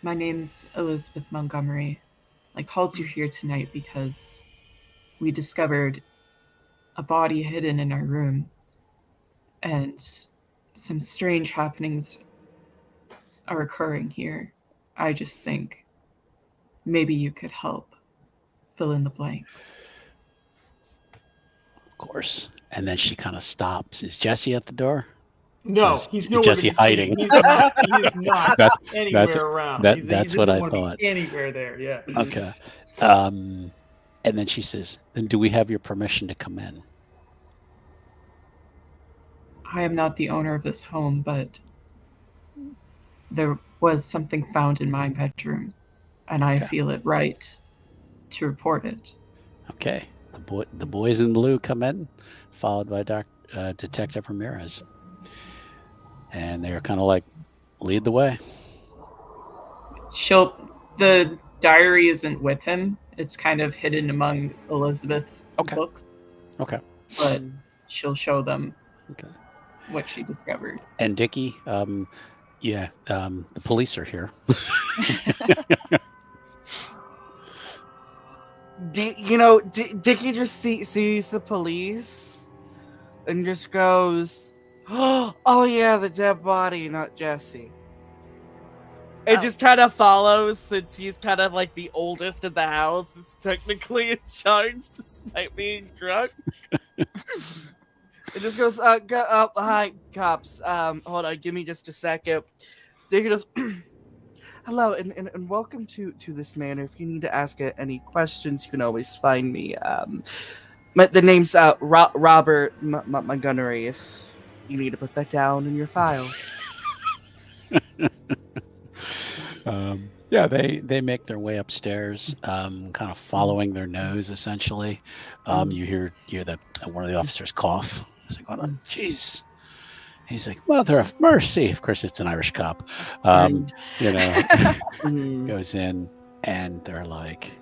My name's Elizabeth Montgomery. I called you here tonight because we discovered a body hidden in our room, and some strange happenings are occurring here. I just think maybe you could help fill in the blanks. Of course. And then she kind of stops. Is Jesse at the door? No, he's nowhere Jesse to be hiding. Seen. He is not anywhere around. That's what I thought. Anywhere there, yeah. Okay. And then she says, "Then do we have your permission to come in?" I am not the owner of this home, but there was something found in my bedroom, and I feel it right to report it. Okay. The boys in blue come in, followed by Detective Ramirez. And they're kind of like, lead the way. The diary isn't with him. It's kind of hidden among Elizabeth's books. Okay. But she'll show them what she discovered. And Dickie, the police are here. Dickie just sees the police and just goes, "Oh yeah, the dead body, not Jesse." It just kind of follows, since he's kind of like the oldest in the house, is technically in charge despite being drunk. It just goes, hi, cops. Hold on, give me just a second. They just, hello, and welcome to this manor. If you need to ask any questions, you can always find me. The name's Robert Montgomery. If you need to put that down in your files. Yeah, they make their way upstairs, kind of following their nose. Essentially, you hear the one of the officers cough. It's like, oh, jeez. He's like, mother of mercy. Of course, it's an Irish cop. Goes in, and they're like,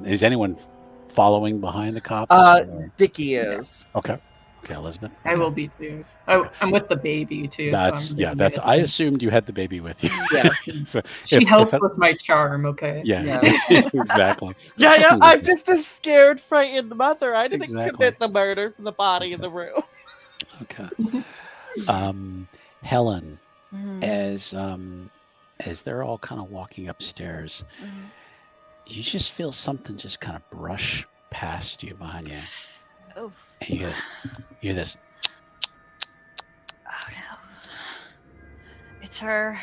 is anyone following behind the cops? Dickie is. Okay, Elizabeth. I will be too. I'm with the baby too. That's I assumed you had the baby with you. Yeah. So she helps with my charm. Okay. Yeah. Exactly. Yeah. I'm just a scared, frightened mother. I didn't commit the murder from the body in the room. Okay. Helen, as they're all kind of walking upstairs, you just feel something just kind of brush past you behind you. Oh. And you hear this. Oh no. It's her.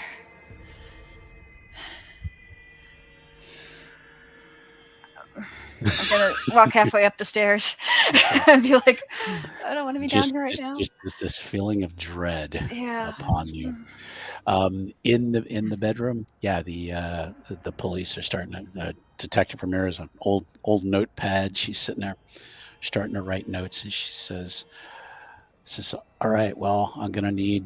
I'm gonna walk halfway up the stairs and be like, I don't want to be down here right now. Just this feeling of dread upon you. In the bedroom, the police are starting to. Detective Ramirez, an old notepad. She's sitting there, starting to write notes, and she says, "All right, well, I'm gonna need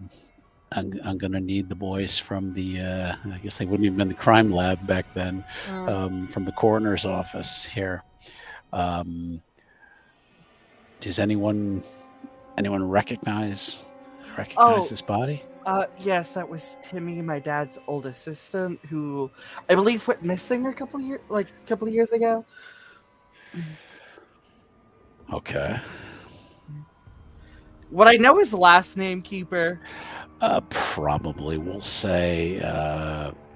the boys from the I guess they wouldn't even been the crime lab back then, from the coroner's office here. Does anyone recognize this body?" Yes, that was Timmy, my dad's old assistant, who I believe went missing a couple of years ago. Okay. What I know is last name, Keeper. Probably we'll say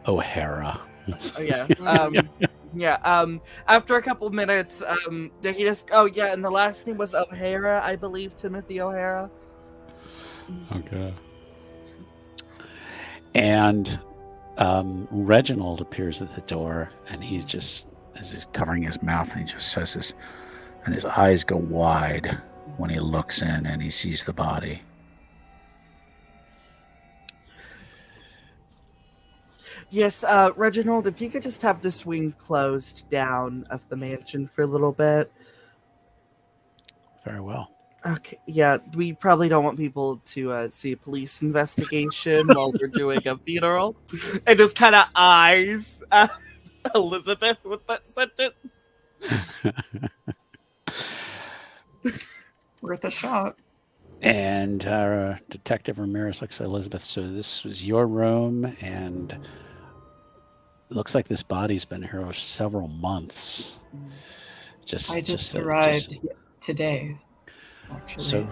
O'Hara. Oh yeah. After a couple minutes, he just and the last name was O'Hara, I believe, Timothy O'Hara. Okay. And Reginald appears at the door, and he's just, as he's covering his mouth, and he just says this, and his eyes go wide when he looks in and he sees the body. Yes, Reginald, if you could just have this wing closed down of the mansion for a little bit. Very well. Okay, yeah, we probably don't want people to see a police investigation while we're doing a funeral. And just kind of eyes Elizabeth with that sentence. Worth a shot. And Detective Ramirez looks at Elizabeth. So this was your room, and it looks like this body's been here several months. I just arrived today. Actually. So,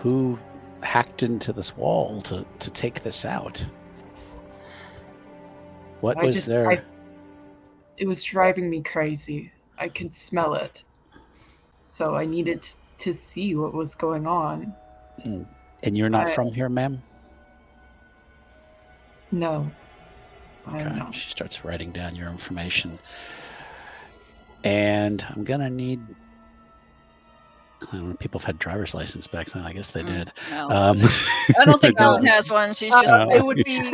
who hacked into this wall to take this out? What was there? It was driving me crazy. I could smell it. So I needed to see what was going on. And you're not from here, ma'am? No. I'm not. She starts writing down your information. And I'm going to need... I don't know, people have had driver's license back then. I guess they did. No. I don't think Alan has one. She's just. It would be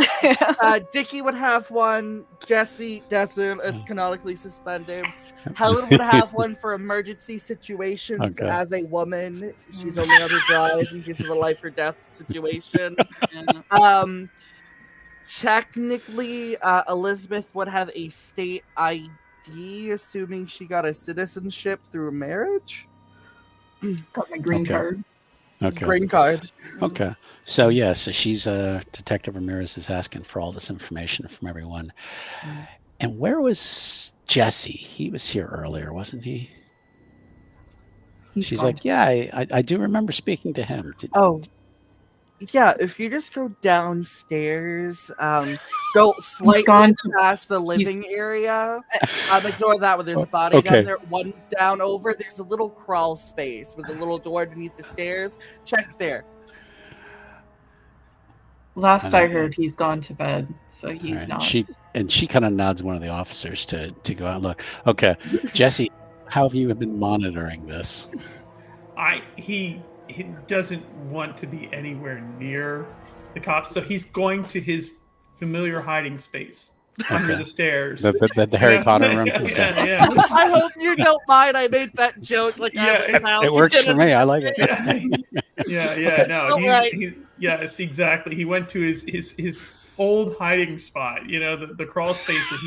Dickie would have one. Jesse doesn't. It's canonically suspended. Helen would have one for emergency situations. As a woman, she's only on her drive in case of a life or death situation. Technically, Elizabeth would have a state ID, assuming she got a citizenship through marriage. Got my green card. Okay. Green card. Okay. So she's Detective Ramirez is asking for all this information from everyone. And where was Jesse? He was here earlier, wasn't he? She's like, yeah, I do remember speaking to him. Yeah, if you just go downstairs, go slightly gone past the living area. Ignore that where there's a body Okay. down there. One down over, there's a little crawl space with a little door beneath the stairs. Check there. Last I heard, he's gone to bed, so he's Right. not. She kind of nods one of the officers to go out and look. Okay, Jesse, how have you been monitoring this? He doesn't want to be anywhere near the cops, so he's going to his familiar hiding space under the stairs. The Harry Potter room. Yeah. I hope you don't mind. I made that joke. It works for me. I like it. Yeah. No, Right. yes, exactly. He went to his old hiding spot. You know, the crawl space that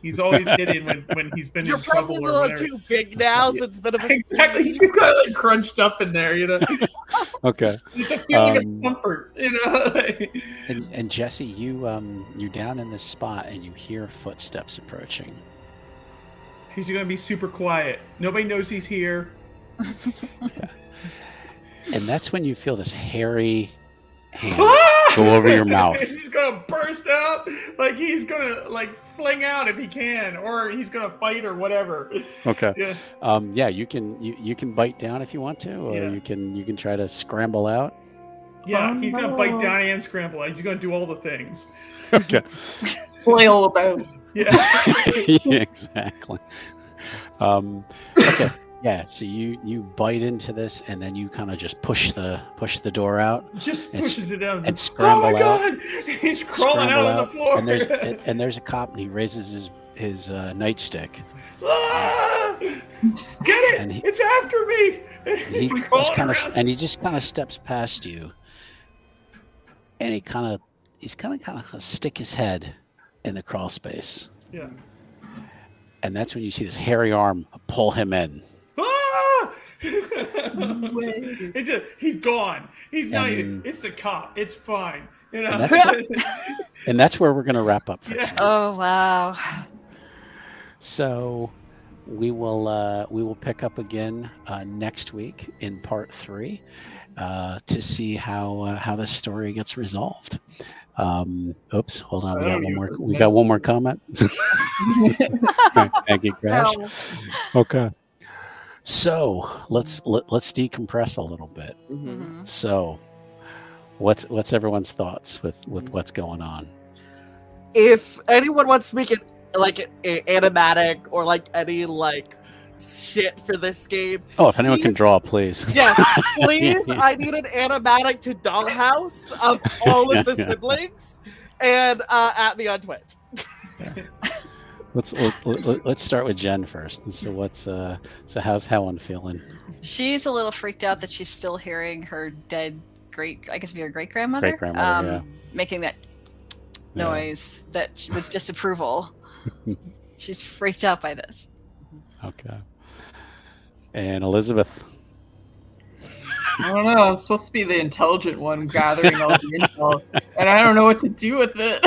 he's always hidden when he's been You're in trouble probably or a little whatever. too big now, so it's a bit of a Exactly. He's kind of like crunched up in there, you know. Okay. It's a feeling of comfort, you know. And Jesse, you're down in this spot and you hear footsteps approaching. He's going to be super quiet. Nobody knows he's here. Okay. And that's when you feel this hairy hand go over your mouth. He's going to burst out, like he's going to like fling out if he can, or he's going to fight or whatever. Okay. Yeah. You can bite down if you want to, or you can try to scramble out. Yeah, he's going to bite down and scramble out. He's going to do all the things. Okay. Flail about. Yeah. Exactly. Okay. Yeah. So you bite into this, and then you kind of just push the door out. Just pushes it out and scramble out. Oh my God! He's crawling out on the floor. And there's a cop, and he raises his nightstick. Ah! Get it! It's after me. He just kind of steps past you, and he's kind of stick his head in the crawl space. Yeah. And that's when you see this hairy arm pull him in. Ah! He's gone. He's not even. It's the cop. It's fine. You know. And that's where we're going to wrap up. Oh wow. So we will pick up again next week in part 3 to see how this story gets resolved. Oops, hold on. We got one more comment. Thank you, Crash. Okay. So let's decompress a little bit. Mm-hmm. So what's everyone's thoughts with what's going on? If anyone wants to make it like an animatic or like any like shit for this game. Oh, if anyone can draw, please. Yes, please. I need an animatic to Dollhouse of all of the siblings, and at me on Twitch. Yeah. Let's start with Jen first. So how's Helen feeling? She's a little freaked out that she's still hearing her dead great grandmother making that noise that was disapproval. She's freaked out by this. Okay. And Elizabeth? I don't know. I'm supposed to be the intelligent one gathering all the intel, and I don't know what to do with it.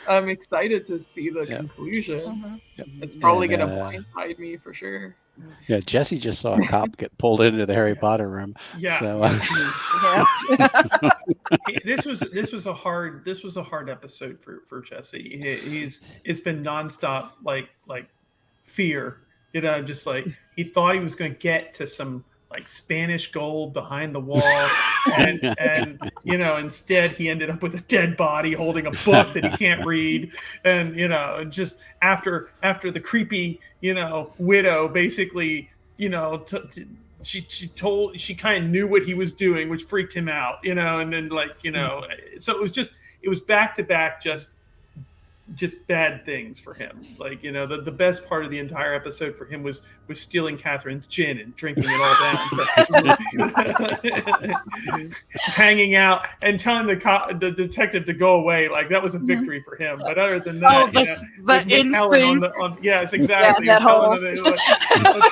I'm excited to see the conclusion. Mm-hmm. Yep. It's probably going to blindside me for sure. Yeah, Jesse just saw a cop get pulled into the Harry Potter room. Yeah. So, This was a hard episode for Jesse. It's been nonstop like fear. You know, just like he thought he was going to get to some like Spanish gold behind the wall, and you know, instead he ended up with a dead body holding a book that he can't read, and you know, just after the creepy, you know, widow basically, you know, she kind of knew what he was doing, which freaked him out, you know, and then like, you know, so it was back to back just bad things for him. Like, you know, the best part of the entire episode for him was stealing Catherine's gin and drinking it all down. Hanging out and telling the detective to go away. Like, that was a victory for him. But other than that, the instinct. yes, exactly. Yeah, that whole... That's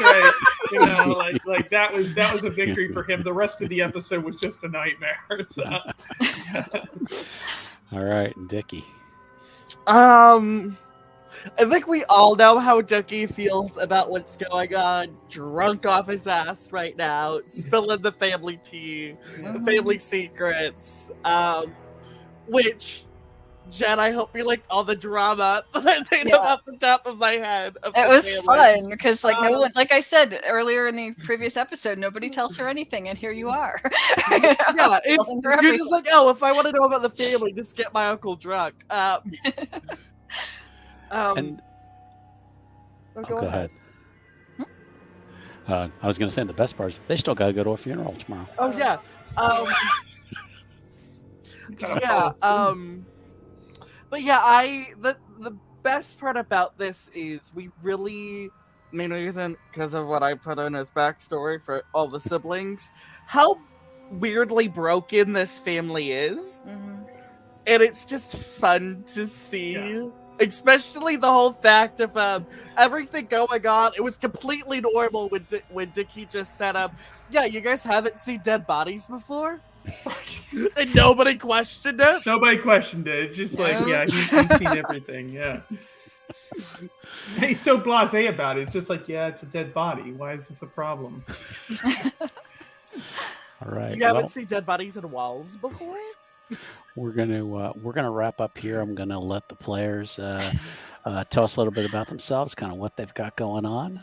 right. You know, like that was a victory for him. The rest of the episode was just a nightmare. So. All right, Dickie. I think we all know how Dookie feels about what's going on. Drunk off his ass right now, spilling the family tea, the family secrets. Which, Jen, I hope you liked all the drama that I made up off the top of my head. It was fun because, like, no one, like I said earlier in the previous episode, nobody tells her anything, and here you are. Yeah, you're just like, oh, if I want to know about the family, just get my uncle drunk. Go ahead. I was going to say the best part is they still got to go to a funeral tomorrow. Oh yeah. But yeah, the best part about this is we really, main reason because of what I put in as backstory for all the siblings, how weirdly broken this family is, and it's just fun to see. Yeah. Especially the whole fact of everything going on. It was completely normal when Dickie just set up, yeah, you guys haven't seen dead bodies before? And nobody questioned it? Nobody questioned it. It's just like, yeah, he's seen everything, yeah. He's so blasé about it. It's just like, yeah, it's a dead body. Why is this a problem? All right. You haven't seen dead bodies in walls before? We're gonna wrap up here. I'm gonna let the players tell us a little bit about themselves, kind of what they've got going on,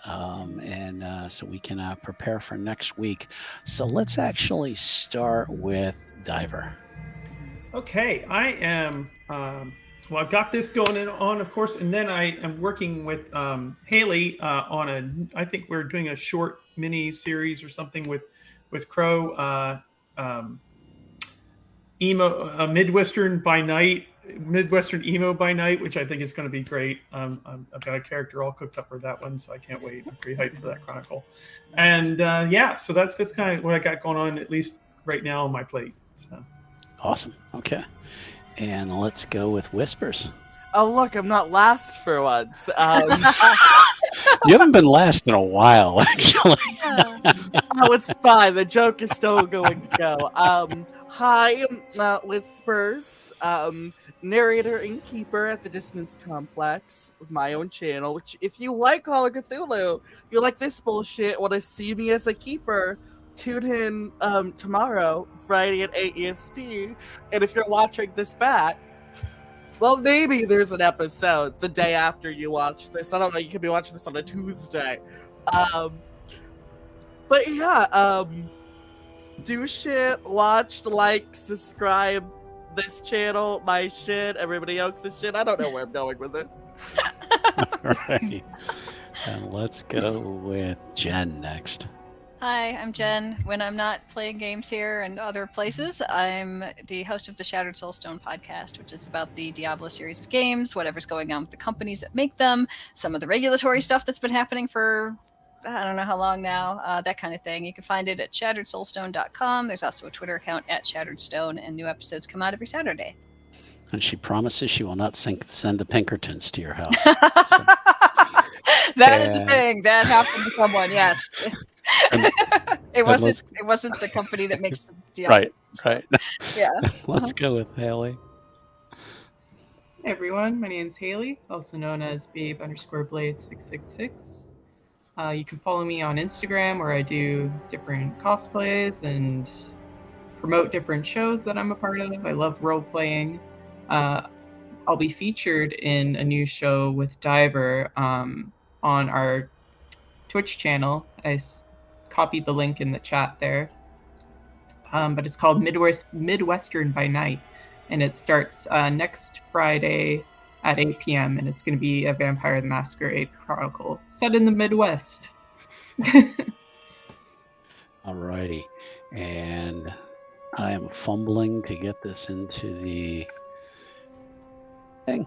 and so we can prepare for next week. So let's actually start with Diver. Okay, I am. Well, I've got this going on, of course, and then I am working with Haley on I think we're doing a short mini series or something with Crow. Midwestern emo by night, which I think is going to be great. I've got a character all cooked up for that one, so I can't wait. I'm pretty hyped for that chronicle. And so that's kind of what I got going on, at least right now on my plate. So. Awesome. Okay, and let's go with Whispers. Oh look, I'm not last for once. You haven't been last in a while, actually. Oh, it's fine. The joke is still going to go. Hi, Whispers, narrator and keeper at the Dissonance Complex with my own channel, which if you like Call of Cthulhu, if you like this bullshit, want to see me as a keeper, tune in tomorrow, Friday at 8 EST, and if you're watching this back, well, maybe there's an episode the day after you watch this. I don't know, you could be watching this on a Tuesday. But yeah, do shit, watch, like, subscribe this channel, my shit, everybody else's shit. I don't know where I'm going with this. All right. And let's go with Jen next. Hi, I'm Jen. When I'm not playing games here and other places, I'm the host of the Shattered Soulstone podcast, which is about the Diablo series of games, whatever's going on with the companies that make them, some of the regulatory stuff that's been happening for I don't know how long now, that kind of thing. You can find it at shatteredsoulstone.com. There's also a Twitter account at shatteredstone, and new episodes come out every Saturday. And she promises she will not send the Pinkertons to your house. That is a thing. That happened to someone, yes. It wasn't the company that makes the deal. Right. Yeah. Let's go with Haley. Hey everyone, my name is Haley, also known as Babe_Blade666. You can follow me on Instagram where I do different cosplays and promote different shows that I'm a part of. I love role-playing. I'll be featured in a new show with Diver on our Twitch channel. I copied the link in the chat there. But it's called Midwestern by Night. And it starts next Friday at 8 p.m. and it's going to be a Vampire the Masquerade Chronicle set in the Midwest. Alrighty, and I am fumbling to get this into the thing.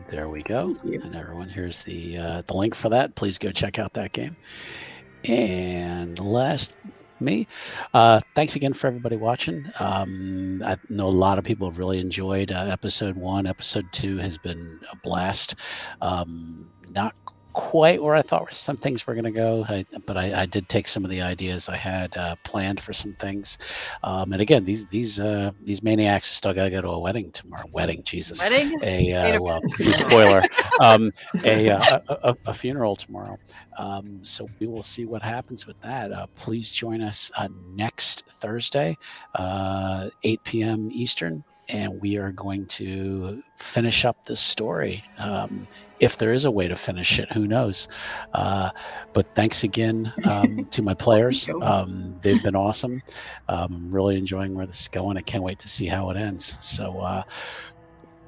There we go. And everyone, here's the link for that. Please go check out that game. And last, me. Thanks again for everybody watching. I know a lot of people have really enjoyed episode 1. Episode 2 has been a blast. Not quite where I thought some things were going to go, but I did take some of the ideas I had planned for some things. And again, these maniacs still got to go to a wedding tomorrow. Wedding, Jesus. Wedding? Well, spoiler. A funeral tomorrow. So we will see what happens with that. Please join us next Thursday, 8 p.m. Eastern. And we are going to finish up this story. If there is a way to finish it, who knows? But thanks again to my players. They've been awesome. I'm really enjoying where this is going. I can't wait to see how it ends. So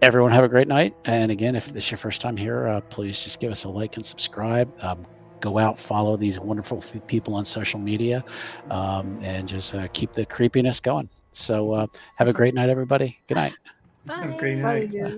everyone have a great night. And again, if this is your first time here, please just give us a like and subscribe. Go out, follow these wonderful people on social media, and just keep the creepiness going. So have a great night, everybody. Good night. Bye. Have a great night. Bye.